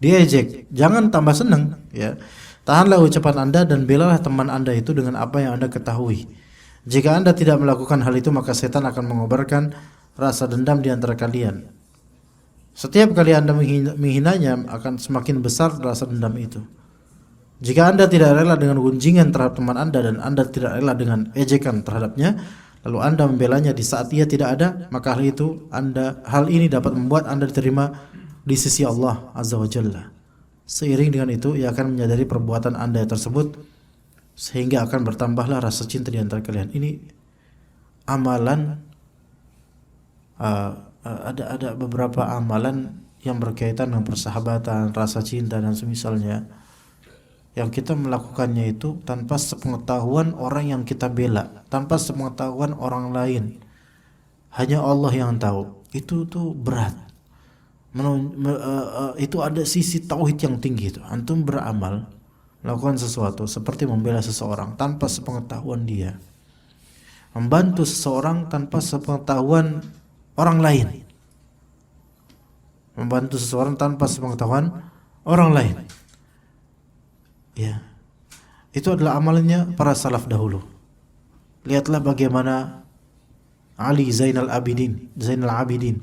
diejek, jangan tambah senang, ya. Tahanlah ucapan Anda dan belalah teman Anda itu dengan apa yang Anda ketahui. Jika Anda tidak melakukan hal itu, maka setan akan mengobarkan rasa dendam di antara kalian. Setiap kali Anda menghinanya, akan semakin besar rasa dendam itu. Jika Anda tidak rela dengan gunjingan terhadap teman Anda dan Anda tidak rela dengan ejekan terhadapnya, lalu Anda membelanya di saat ia tidak ada, maka hal ini dapat membuat Anda diterima di sisi Allah Azza wa Jalla. Seiring dengan itu, ia akan menyadari perbuatan Anda tersebut, sehingga akan bertambahlah rasa cinta di antara kalian. Ini amalan, ada beberapa amalan yang berkaitan dengan persahabatan, rasa cinta dan semisalnya, yang kita melakukannya itu tanpa sepengetahuan orang yang kita bela, tanpa sepengetahuan orang lain. Hanya Allah yang tahu. Itu tuh berat. Itu ada sisi tauhid yang tinggi itu. Antum beramal, melakukan sesuatu seperti membela seseorang tanpa sepengetahuan dia, membantu seseorang tanpa sepengetahuan orang lain, membantu seseorang tanpa sepengetahuan orang lain, ya, itu adalah amalnya para salaf dahulu. Lihatlah bagaimana Ali Zainal Abidin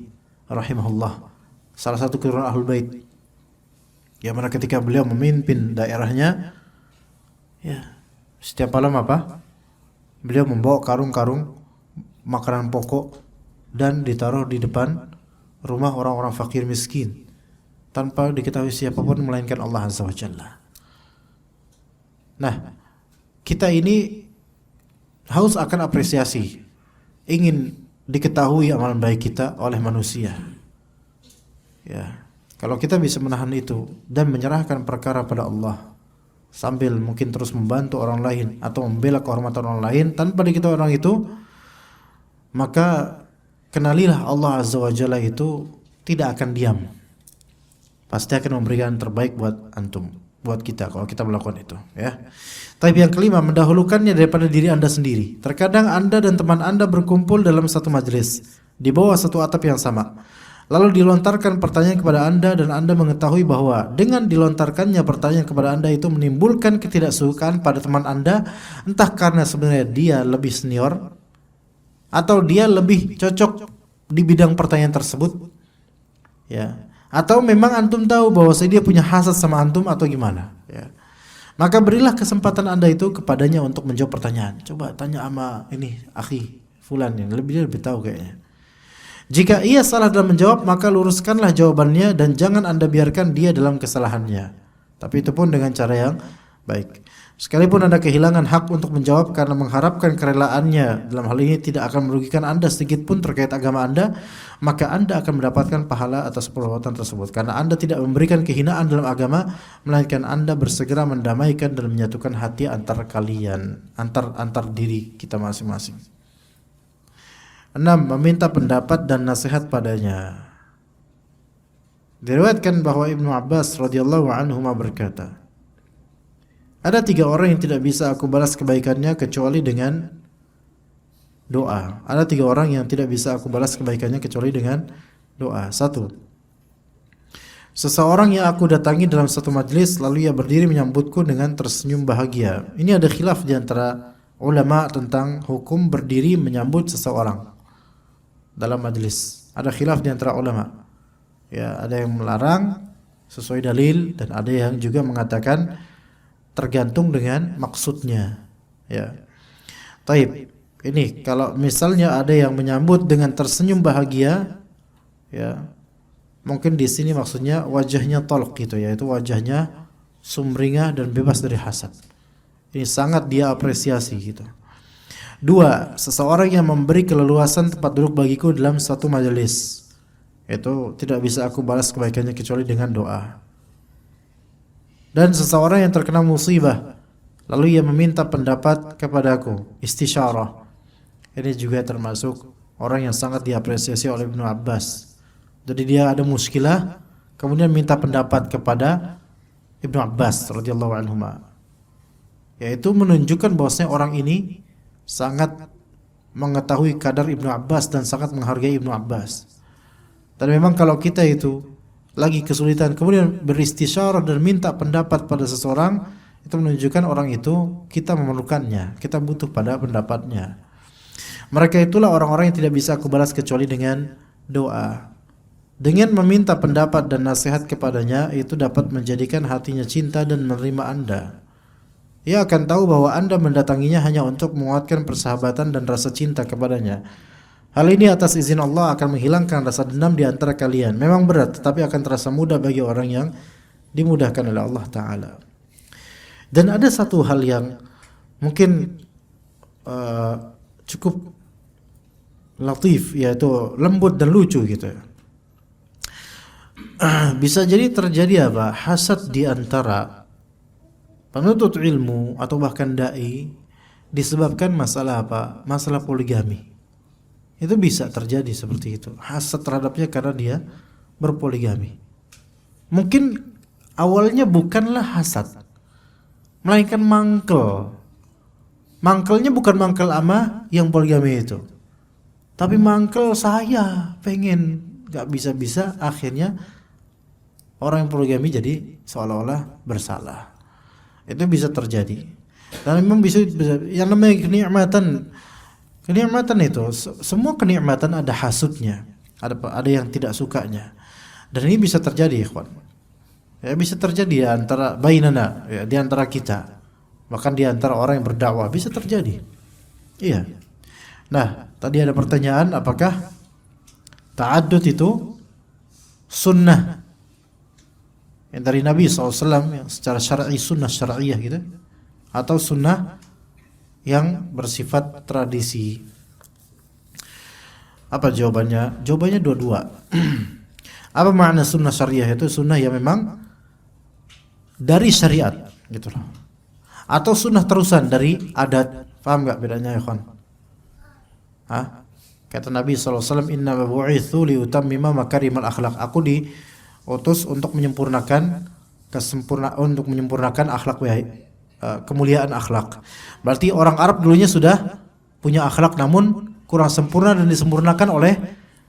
rahimahullah, salah satu keturunan Ahlul Bait, yang mana ketika beliau memimpin daerahnya, ya, setiap malam beliau membawa karung-karung makanan pokok dan ditaruh di depan rumah orang-orang fakir miskin tanpa diketahui siapapun melainkan Allah Azza wa Jalla. Nah, kita ini haus akan apresiasi, ingin diketahui amalan baik kita oleh manusia. Ya, kalau kita bisa menahan itu dan menyerahkan perkara pada Allah, sambil mungkin terus membantu orang lain atau membela kehormatan orang lain tanpa diketahui orang itu, maka kenalilah Allah Azza wa Jalla itu tidak akan diam. Pasti akan memberikan terbaik buat antum, buat kita kalau kita melakukan itu, ya. Tapi yang kelima, mendahulukannya daripada diri Anda sendiri. Terkadang Anda dan teman Anda berkumpul dalam satu majelis di bawah satu atap yang sama. Lalu dilontarkan pertanyaan kepada Anda dan Anda mengetahui bahwa dengan dilontarkannya pertanyaan kepada Anda itu menimbulkan ketidaksukaan pada teman Anda, entah karena sebenarnya dia lebih senior atau dia lebih cocok di bidang pertanyaan tersebut, ya, atau memang antum tahu bahwa dia punya hasad sama antum atau gimana, ya. Maka berilah kesempatan Anda itu kepadanya untuk menjawab pertanyaan. Coba tanya sama ini akhi fulan, yang dia lebih tahu kayaknya. Jika ia salah dalam menjawab, maka luruskanlah jawabannya dan jangan Anda biarkan dia dalam kesalahannya. Tapi itu pun dengan cara yang baik. Sekalipun Anda kehilangan hak untuk menjawab karena mengharapkan kerelaannya, dalam hal ini tidak akan merugikan Anda sedikit pun terkait agama Anda, maka Anda akan mendapatkan pahala atas perbuatan tersebut. Karena Anda tidak memberikan kehinaan dalam agama, melainkan Anda bersegera mendamaikan dan menyatukan hati antar kalian, antar diri kita masing-masing. 6. Meminta pendapat dan nasihat padanya. Diriwayatkan bahwa Ibnu Abbas radhiyallahu anhu berkata, ada 3 orang yang tidak bisa aku balas kebaikannya kecuali dengan doa. Ada 3 orang yang tidak bisa aku balas kebaikannya kecuali dengan doa. 1. Seseorang yang aku datangi dalam satu majlis lalu ia berdiri menyambutku dengan tersenyum bahagia. Ini ada khilaf di antara ulama tentang hukum berdiri menyambut seseorang dalam majlis. Ada khilaf di antara ulama. Ya, ada yang melarang sesuai dalil dan ada yang juga mengatakan tergantung dengan maksudnya, ya. Taib. Ini kalau misalnya ada yang menyambut dengan tersenyum bahagia, Ya. Mungkin di sini maksudnya wajahnya talq gitu, yaitu wajahnya sumringah dan bebas dari hasad. Ini sangat dia apresiasi gitu. 2. Seseorang yang memberi keleluasan tempat duduk bagiku dalam suatu majelis, itu tidak bisa aku balas kebaikannya kecuali dengan doa. Dan seseorang yang terkena musibah lalu ia meminta pendapat kepadaku, istisyarah. Ini juga termasuk orang yang sangat diapresiasi oleh Ibnu Abbas. Jadi dia ada muskilah, kemudian minta pendapat kepada Ibnu Abbas radhiyallahu anhuma. Yaitu menunjukkan bahwasanya orang ini sangat mengetahui kadar Ibnu Abbas dan sangat menghargai Ibnu Abbas. Dan memang kalau kita itu lagi kesulitan kemudian beristisyarah dan minta pendapat pada seseorang, itu menunjukkan orang itu kita memerlukannya, kita butuh pada pendapatnya. Mereka itulah orang-orang yang tidak bisa aku balas kecuali dengan doa. Dengan meminta pendapat dan nasihat kepadanya, itu dapat menjadikan hatinya cinta dan menerima Anda. Ia akan tahu bahwa Anda mendatanginya hanya untuk menguatkan persahabatan dan rasa cinta kepadanya. Hal ini atas izin Allah akan menghilangkan rasa dendam di antara kalian. Memang berat, tetapi akan terasa mudah bagi orang yang dimudahkan oleh Allah Ta'ala. Dan ada satu hal yang mungkin cukup latif, yaitu lembut dan lucu gitu. Bisa jadi terjadi apa? Hasad di antara penuntut ilmu atau bahkan dai disebabkan masalah apa? Masalah poligami. Itu bisa terjadi seperti itu. Hasad terhadapnya karena dia berpoligami. Mungkin awalnya bukanlah hasad, melainkan mangkel. Mangkelnya bukan mangkel ama yang poligami itu, tapi mangkel saya pengen, gak bisa-bisa, akhirnya orang yang poligami jadi seolah-olah bersalah. Itu bisa terjadi. Dan memang bisa yang namanya kenikmatan itu, semua kenikmatan ada hasudnya, ada yang tidak sukanya. Dan ini bisa terjadi, ikhwan. Ya, bisa terjadi antara bainana, ya, di antara kita. Bahkan di antara orang yang berdakwah bisa terjadi. Iya. Nah, tadi ada pertanyaan, apakah ta'addud itu sunnah yang dari Nabi SAW yang secara syar'i, sunnah syar'iyah gitu, atau sunnah yang bersifat tradisi? Apa jawabannya? Jawabannya dua-dua. Apa makna sunnah syariah? Itu sunnah yang memang dari syariat gitu loh, atau sunnah terusan dari adat. Paham gak bedanya ya kawan? Kata Nabi SAW, inna bu'ithu liutammima makarimal akhlak. Aku diutus untuk menyempurnakan akhlak, kemuliaan akhlak. Berarti orang Arab dulunya sudah punya akhlak, namun kurang sempurna dan disempurnakan oleh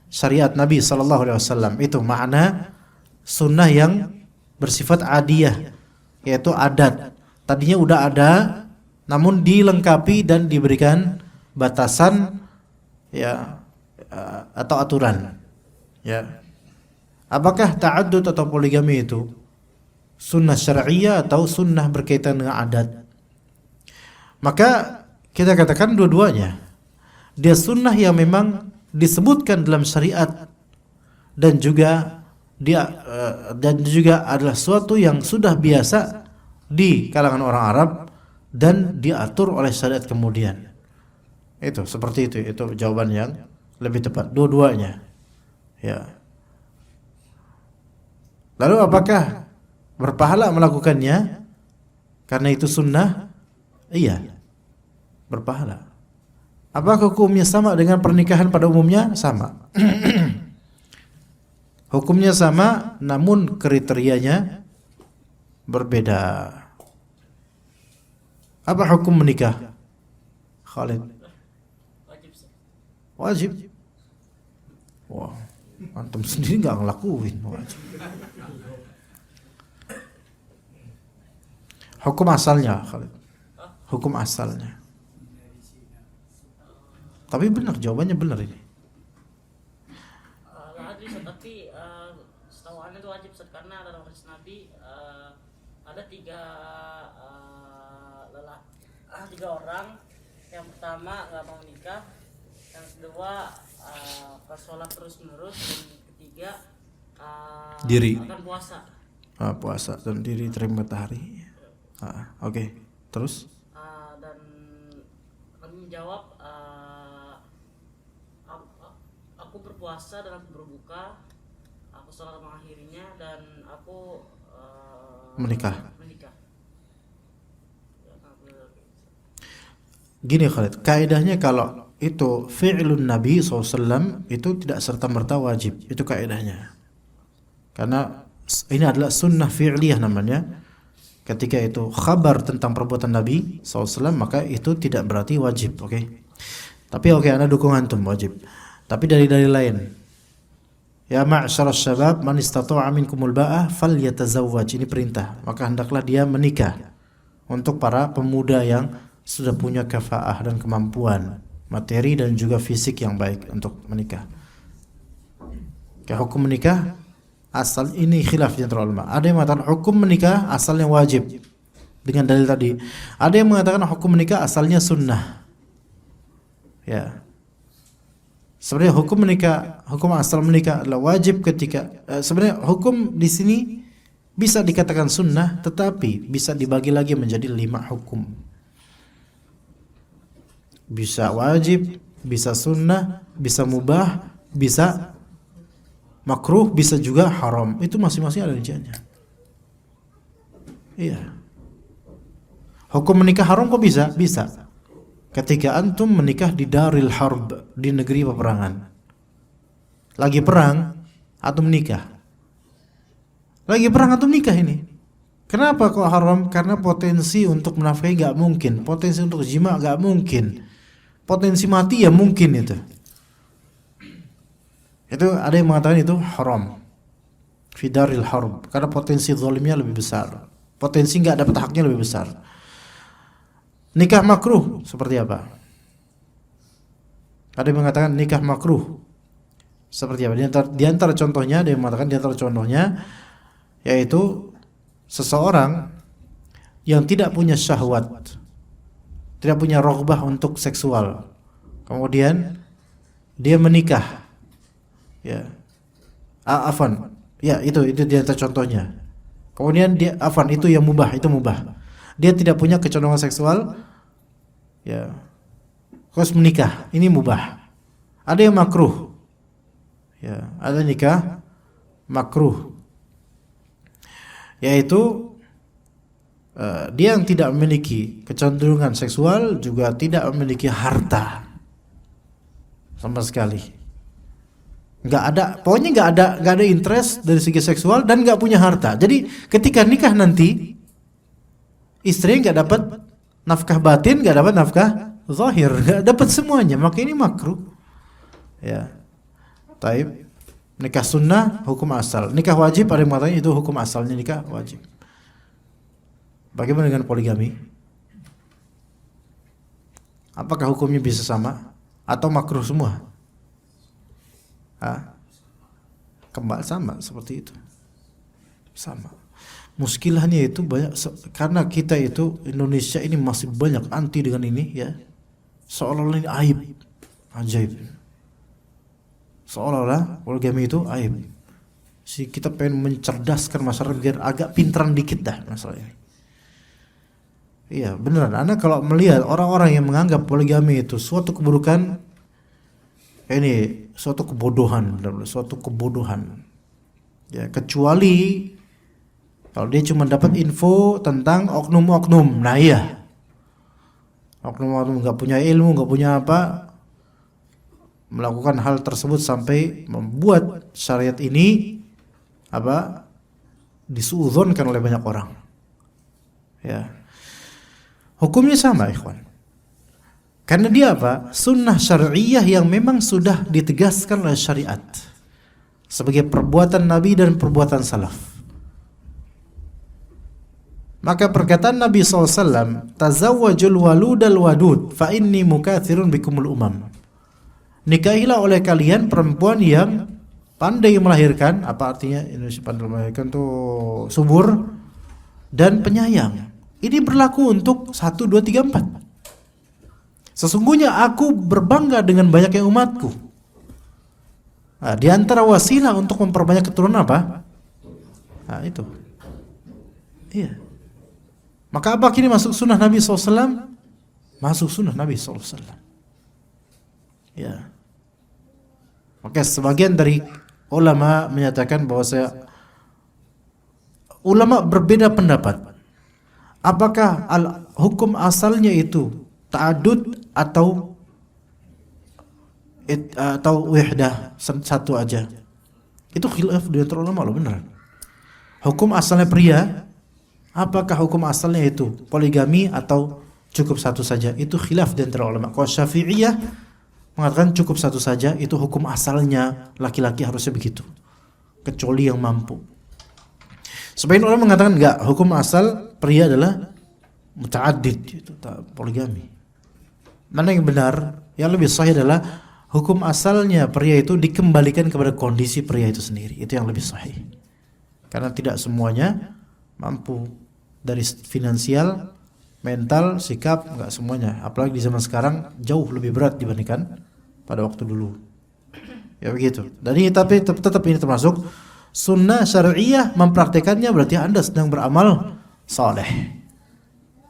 syariat Nabi SAW. Itu makna sunnah yang bersifat adiyah, yaitu adat. Tadinya udah ada, namun dilengkapi dan diberikan batasan, ya, atau aturan. Ya. Apakah ta'addud atau poligami itu sunnah syar'iyah atau sunnah berkaitan dengan adat? Maka kita katakan dua-duanya. Dia sunnah yang memang disebutkan dalam syariat, dan juga adalah suatu yang sudah biasa di kalangan orang Arab dan diatur oleh syariat kemudian. Itu seperti itu jawaban yang lebih tepat, dua-duanya. Ya. Lalu apakah berpahala melakukannya karena itu sunnah? Iya, berpahala. Apakah hukumnya sama dengan pernikahan pada umumnya? Sama. Hukumnya sama, namun kriterianya berbeda. Apa hukum menikah? Khalid? Wajib. Wah, antum sendiri nggak ngelakuin. Wajib. Hukum asalnya, Khalid. Hukum asalnya. Tapi benar, jawabannya benar ini. Tapi setahu Anda itu wajib, karena dalam hadis Nabi ada tiga orang. Yang pertama nggak mau nikah, yang kedua sholat terus menerus, dan ketiga Diri. akan puasa. Puasa dan diri terim matahari. Oke. Terus? Dan kami menjawab, aku berpuasa dan aku berbuka, aku sholat mengakhirinya, dan aku Menikah. Ya, Gini Khalid, kaidahnya kalau itu fi'lun Nabi SAW itu tidak serta-merta wajib. Itu kaidahnya. Karena ini adalah sunnah fi'liyah namanya. Ketika itu khabar tentang perbuatan Nabi SAW, maka itu tidak berarti wajib. Oke. Tapi Anda dukung antum wajib. Tapi dari lain. Ya ma'syaras syabab man istata'a minkumul ba'ah falyatazawwaj. Ini perintah. Maka hendaklah dia menikah. Untuk para pemuda yang sudah punya kafaah dan kemampuan materi dan juga fisik yang baik untuk menikah. Hukum menikah asal ini khilaf di antara ulama. Ada yang mengatakan hukum menikah asalnya wajib dengan dalil tadi. Ada yang mengatakan hukum menikah asalnya sunnah. Ya. Sebenarnya hukum asal menikah adalah wajib ketika sebenarnya hukum di sini bisa dikatakan sunnah, tetapi bisa dibagi lagi menjadi 5 hukum. Bisa wajib, bisa sunnah, bisa mubah, bisa makruh, bisa juga haram. Itu masing-masing ada rinciannya. Iya. Hukum menikah haram kok bisa? Bisa. Ketika antum menikah di daril harb, di negeri peperangan. Lagi perang, antum menikah. Lagi perang antum nikah ini. Kenapa kok haram? Karena potensi untuk menafkahi gak mungkin. Potensi untuk jima gak mungkin. Potensi mati ya mungkin itu. Itu ada yang mengatakan itu haram. Fi daril harb. Karena potensi zalimnya lebih besar. Potensi gak dapat haknya lebih besar. Nikah makruh seperti apa? Ada yang mengatakan nikah makruh seperti apa? Di antara contohnya, ada yang mengatakan di antara contohnya yaitu seseorang yang tidak punya syahwat, tidak punya raghbah untuk seksual, kemudian dia menikah, ya, itu di antara contohnya. Kemudian dia itu yang mubah, itu mubah. Dia tidak punya kecondongan seksual, ya, terus menikah, ini mubah. Ada yang makruh, ya, ada nikah makruh, yaitu dia yang tidak memiliki kecenderungan seksual, juga tidak memiliki harta sama sekali. Pokoknya nggak ada interest dari segi seksual dan nggak punya harta. Jadi ketika nikah nanti, istri nggak dapat nafkah batin, nggak dapat nafkah zahir, nggak dapat semuanya, maka ini makruh. Ya, taib. Nikah sunnah hukum asal, nikah wajib ada yang mengatakan itu hukum asalnya nikah wajib. Bagaimana dengan poligami? Apakah hukumnya bisa sama atau makruh semua? Kembali sama seperti itu, sama. Muskilahnya itu banyak karena kita itu Indonesia ini masih banyak anti dengan ini, ya. Seolah-olah ini aib, ajaib. Seolah-olah poligami itu aib. Kita pengen mencerdaskan masyarakat biar agak pintaran dikit dah masalah ini. Iya, beneran. Anda kalau melihat orang-orang yang menganggap poligami itu suatu keburukan, ini suatu kebodohan, suatu kebodohan. Ya, kecuali kalau dia cuma dapat info tentang oknum-oknum, nah iya, oknum-oknum nggak punya ilmu, nggak punya apa, melakukan hal tersebut sampai membuat syariat ini disuudzonkan oleh banyak orang. Ya, hukumnya sama, ikhwan. Karena dia sunnah syariah yang memang sudah ditegaskan oleh syariat sebagai perbuatan Nabi dan perbuatan salaf. Maka perkataan Nabi SAW, tazawwajul waludal wadud fa inni mukatsirun bikumul umam. Nikahilah oleh kalian perempuan yang pandai melahirkan. Apa artinya Indonesia pandai melahirkan tuh? Subur dan penyayang. Ini berlaku untuk 1, 2, 3, 4. Sesungguhnya aku berbangga dengan banyaknya umatku. Nah, di antara wasilah untuk memperbanyak keturunan apa? Nah, itu. Iya. Maka apa kini masuk sunnah Nabi SAW? Masuk sunnah Nabi SAW. Ya. Maka sebagian dari ulama menyatakan bahwa ulama berbeda pendapat. Apakah hukum asalnya itu ta'adud atau wahdah, satu aja? Itu khilaf di antara ulama loh, beneran. Hukum asalnya pria, apakah hukum asalnya itu poligami atau cukup satu saja? Itu khilaf di antara ulama. Kalau Syafi'iyah mengatakan cukup satu saja, itu hukum asalnya laki-laki harusnya begitu, kecuali yang mampu. Sebagian orang mengatakan enggak, hukum asal pria adalah muta'addid, itu poligami. Mana yang benar? Yang lebih sahih adalah hukum asalnya pria itu dikembalikan kepada kondisi pria itu sendiri. Itu yang lebih sahih. Karena tidak semuanya mampu, dari finansial, mental, sikap, enggak semuanya. Apalagi di zaman sekarang jauh lebih berat dibandingkan pada waktu dulu. Ya begitu. Dan ini tapi tetap ini termasuk sunnah syariah. Mempraktekannya berarti Anda sedang beramal saleh.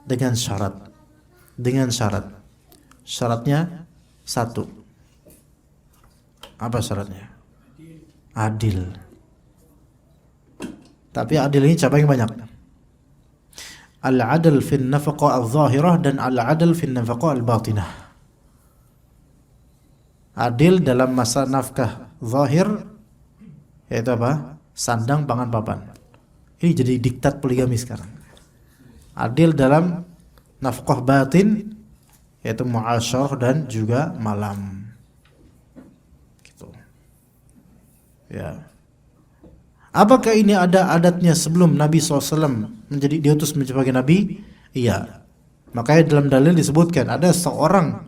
Dengan syarat. Syaratnya satu. Apa syaratnya? Adil. Tapi adil ini siapa yang banyak? Al-adl fi an-nafaqah al-zahirah dan al-adl fi an-nafaqah al-batinah. Adil dalam masa nafkah zahir, yaitu apa? Sandang, pangan, papan. Ini jadi diktat poligami sekarang. Adil dalam nafkah batin, yaitu muasyarah dan juga malam. Gitu. Ya. Apakah ini ada adatnya sebelum Nabi SAW menjadi diutus sebagai Nabi? Iya. Makanya dalam dalil disebutkan ada seorang,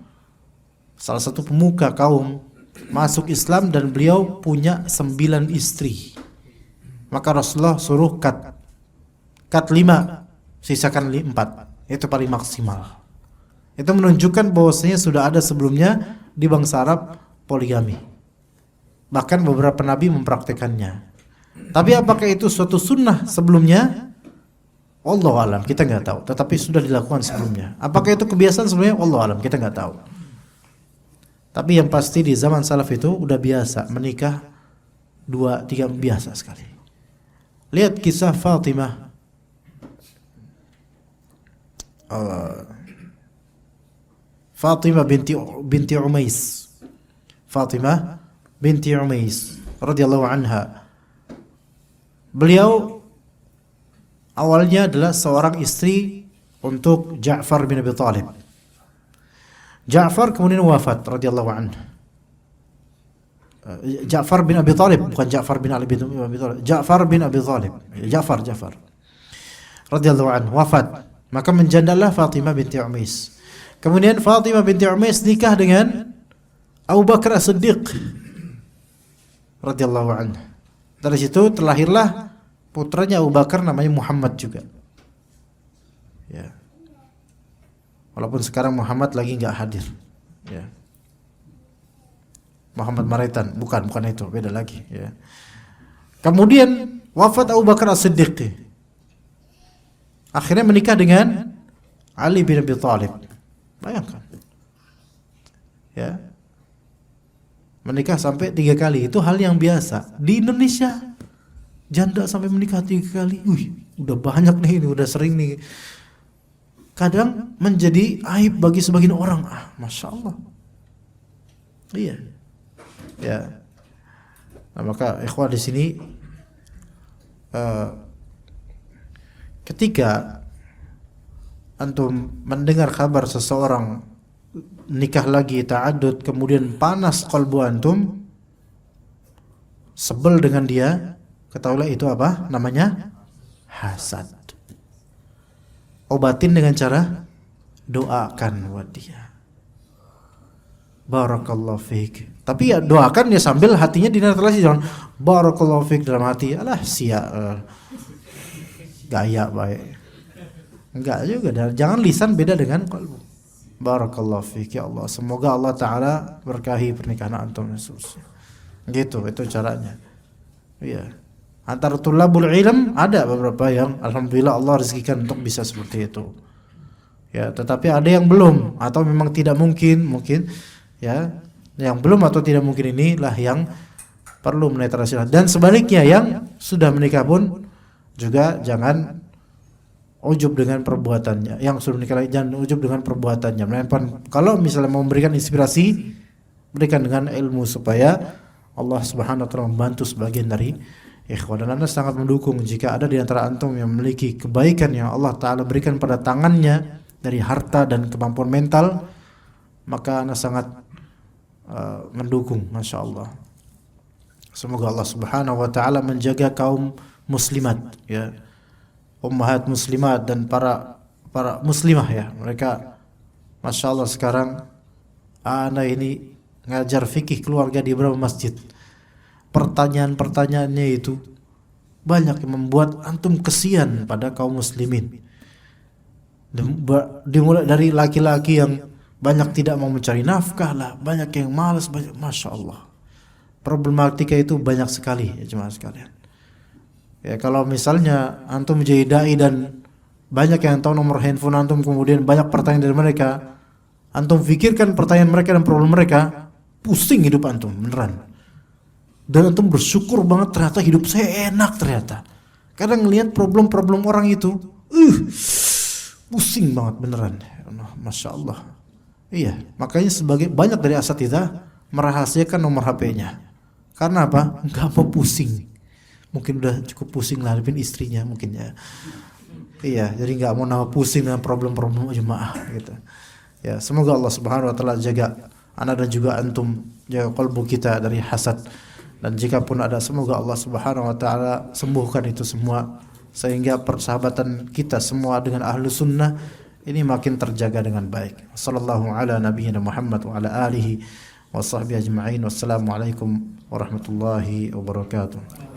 salah satu pemuka kaum, masuk Islam dan beliau punya 9 istri. Maka Rasulullah suruh cut 5, sisakan 4. Itu paling maksimal. Itu menunjukkan bahwasanya sudah ada sebelumnya di bangsa Arab poligami. Bahkan beberapa nabi mempraktekannya. Tapi apakah itu suatu sunnah sebelumnya? Wallahu alam, kita nggak tahu. Tetapi sudah dilakukan sebelumnya. Apakah itu kebiasaan sebelumnya? Wallahu alam, kita nggak tahu. Tapi yang pasti di zaman salaf itu udah biasa menikah 2-3, biasa sekali. Lihat kisah Fatimah. Fatimah binti Umais. Fatimah binti Umais radhiyallahu anha. Beliau awalnya adalah seorang istri untuk Ja'far bin Abi Thalib. Ja'far kemudian wafat radhiyallahu anhu. Ja'far bin Abi Thalib, bukan Ja'far bin Ali bin Abi Thalib. Ja'far bin Abi Thalib. Ja'far radhiyallahu anhu wafat. Maka menjandalah Fatimah binti Umais. Kemudian Fatimah binti Umais nikah dengan Abu Bakar As-Siddiq radhiyallahu anhu. Dari situ terlahirlah putranya Abu Bakar namanya Muhammad juga. Ya. Walaupun sekarang Muhammad lagi enggak hadir. Ya. Muhammad Maretan, bukan itu, beda lagi, ya. Kemudian wafat Abu Bakar As-Siddiq. Akhirnya menikah dengan Ali bin Abi Thalib. Bayangkan. Ya. Menikah sampai 3 kali, itu hal yang biasa. Di Indonesia janda sampai menikah 3 kali. Udah banyak nih, ini udah sering nih. Kadang menjadi aib bagi sebagian orang. Masya Allah. Iya. Ya. Nah, maka ikhwah di sini ketika antum mendengar kabar seseorang nikah lagi ta'addud, kemudian panas qalbu antum, sebel dengan dia, ketahuilah itu apa? Namanya hasad. Obatin dengan cara doakan buat dia. Barakallahu fiik. Tapi ya doakan ya sambil hatinya dinetralisasi, jangan barakallahu fiik dalam hati. Alah gaya baik. Enggak juga, jangan lisan beda dengan qalbu. Barakallahu fiik ya Allah. Semoga Allah Ta'ala berkahi pernikahan antum dan seterusnya. Gitu, itu caranya. Iya. Antara tulabul ilm ada beberapa yang alhamdulillah Allah rezekikan untuk bisa seperti itu. Ya, tetapi ada yang belum atau memang tidak mungkin ya. Yang belum atau tidak mungkin inilah yang perlu menetrasi. Dan sebaliknya yang sudah menikah pun juga jangan ujub dengan perbuatannya. Yang sudah menikah jangan ujub dengan perbuatannya. Melainkan kalau misalnya mau memberikan inspirasi, berikan dengan ilmu supaya Allah Subhanahu wa taala membantu sebagian dari ikhwan. Dan Anda sangat mendukung jika ada di antara antum yang memiliki kebaikan yang Allah taala berikan pada tangannya dari harta dan kemampuan mental, maka Anda sangat mendukung, Masya Allah. Semoga Allah Subhanahu wa taala menjaga kaum muslimat, ya. Ummahat muslimat dan para muslimah, ya. Mereka Masya Allah sekarang anak ini ngajar fikih keluarga di beberapa masjid. Pertanyaan-pertanyaannya itu banyak yang membuat antum kesian pada kaum muslimin. Dimulai dari laki-laki yang banyak tidak mau mencari nafkah lah, banyak yang malas, banyak, Masya Allah. Problematika itu banyak sekali, ya jemaah sekalian. Ya, kalau misalnya antum menjadi dai dan banyak yang tahu nomor handphone antum, kemudian banyak pertanyaan dari mereka, antum pikirkan pertanyaan mereka dan problem mereka, pusing hidup antum beneran. Dan antum bersyukur banget ternyata hidup saya enak ternyata. Kadang ngelihat problem-problem orang itu, pusing banget beneran. Masya Allah. Iya, makanya sebagai banyak dari asatidz merahasiakan nomor HP-nya. Karena apa? Enggak mau pusing. Mungkin udah cukup pusing lah hadapin istrinya mungkin ya. Iya, jadi enggak mau nambah pusing dengan problem-problem jemaah gitu. Ya, semoga Allah Subhanahu wa taala jaga ana dan juga antum, jaga kalbu kita dari hasad. Dan jika pun ada, semoga Allah Subhanahu wa taala sembuhkan itu semua sehingga persahabatan kita semua dengan ahlu sunnah ini makin terjaga dengan baik. Sallallahu ala nabiyyina Muhammad wa ala alihi wa sahbihi ajma'in. Wassalamualaikum warahmatullahi wabarakatuh.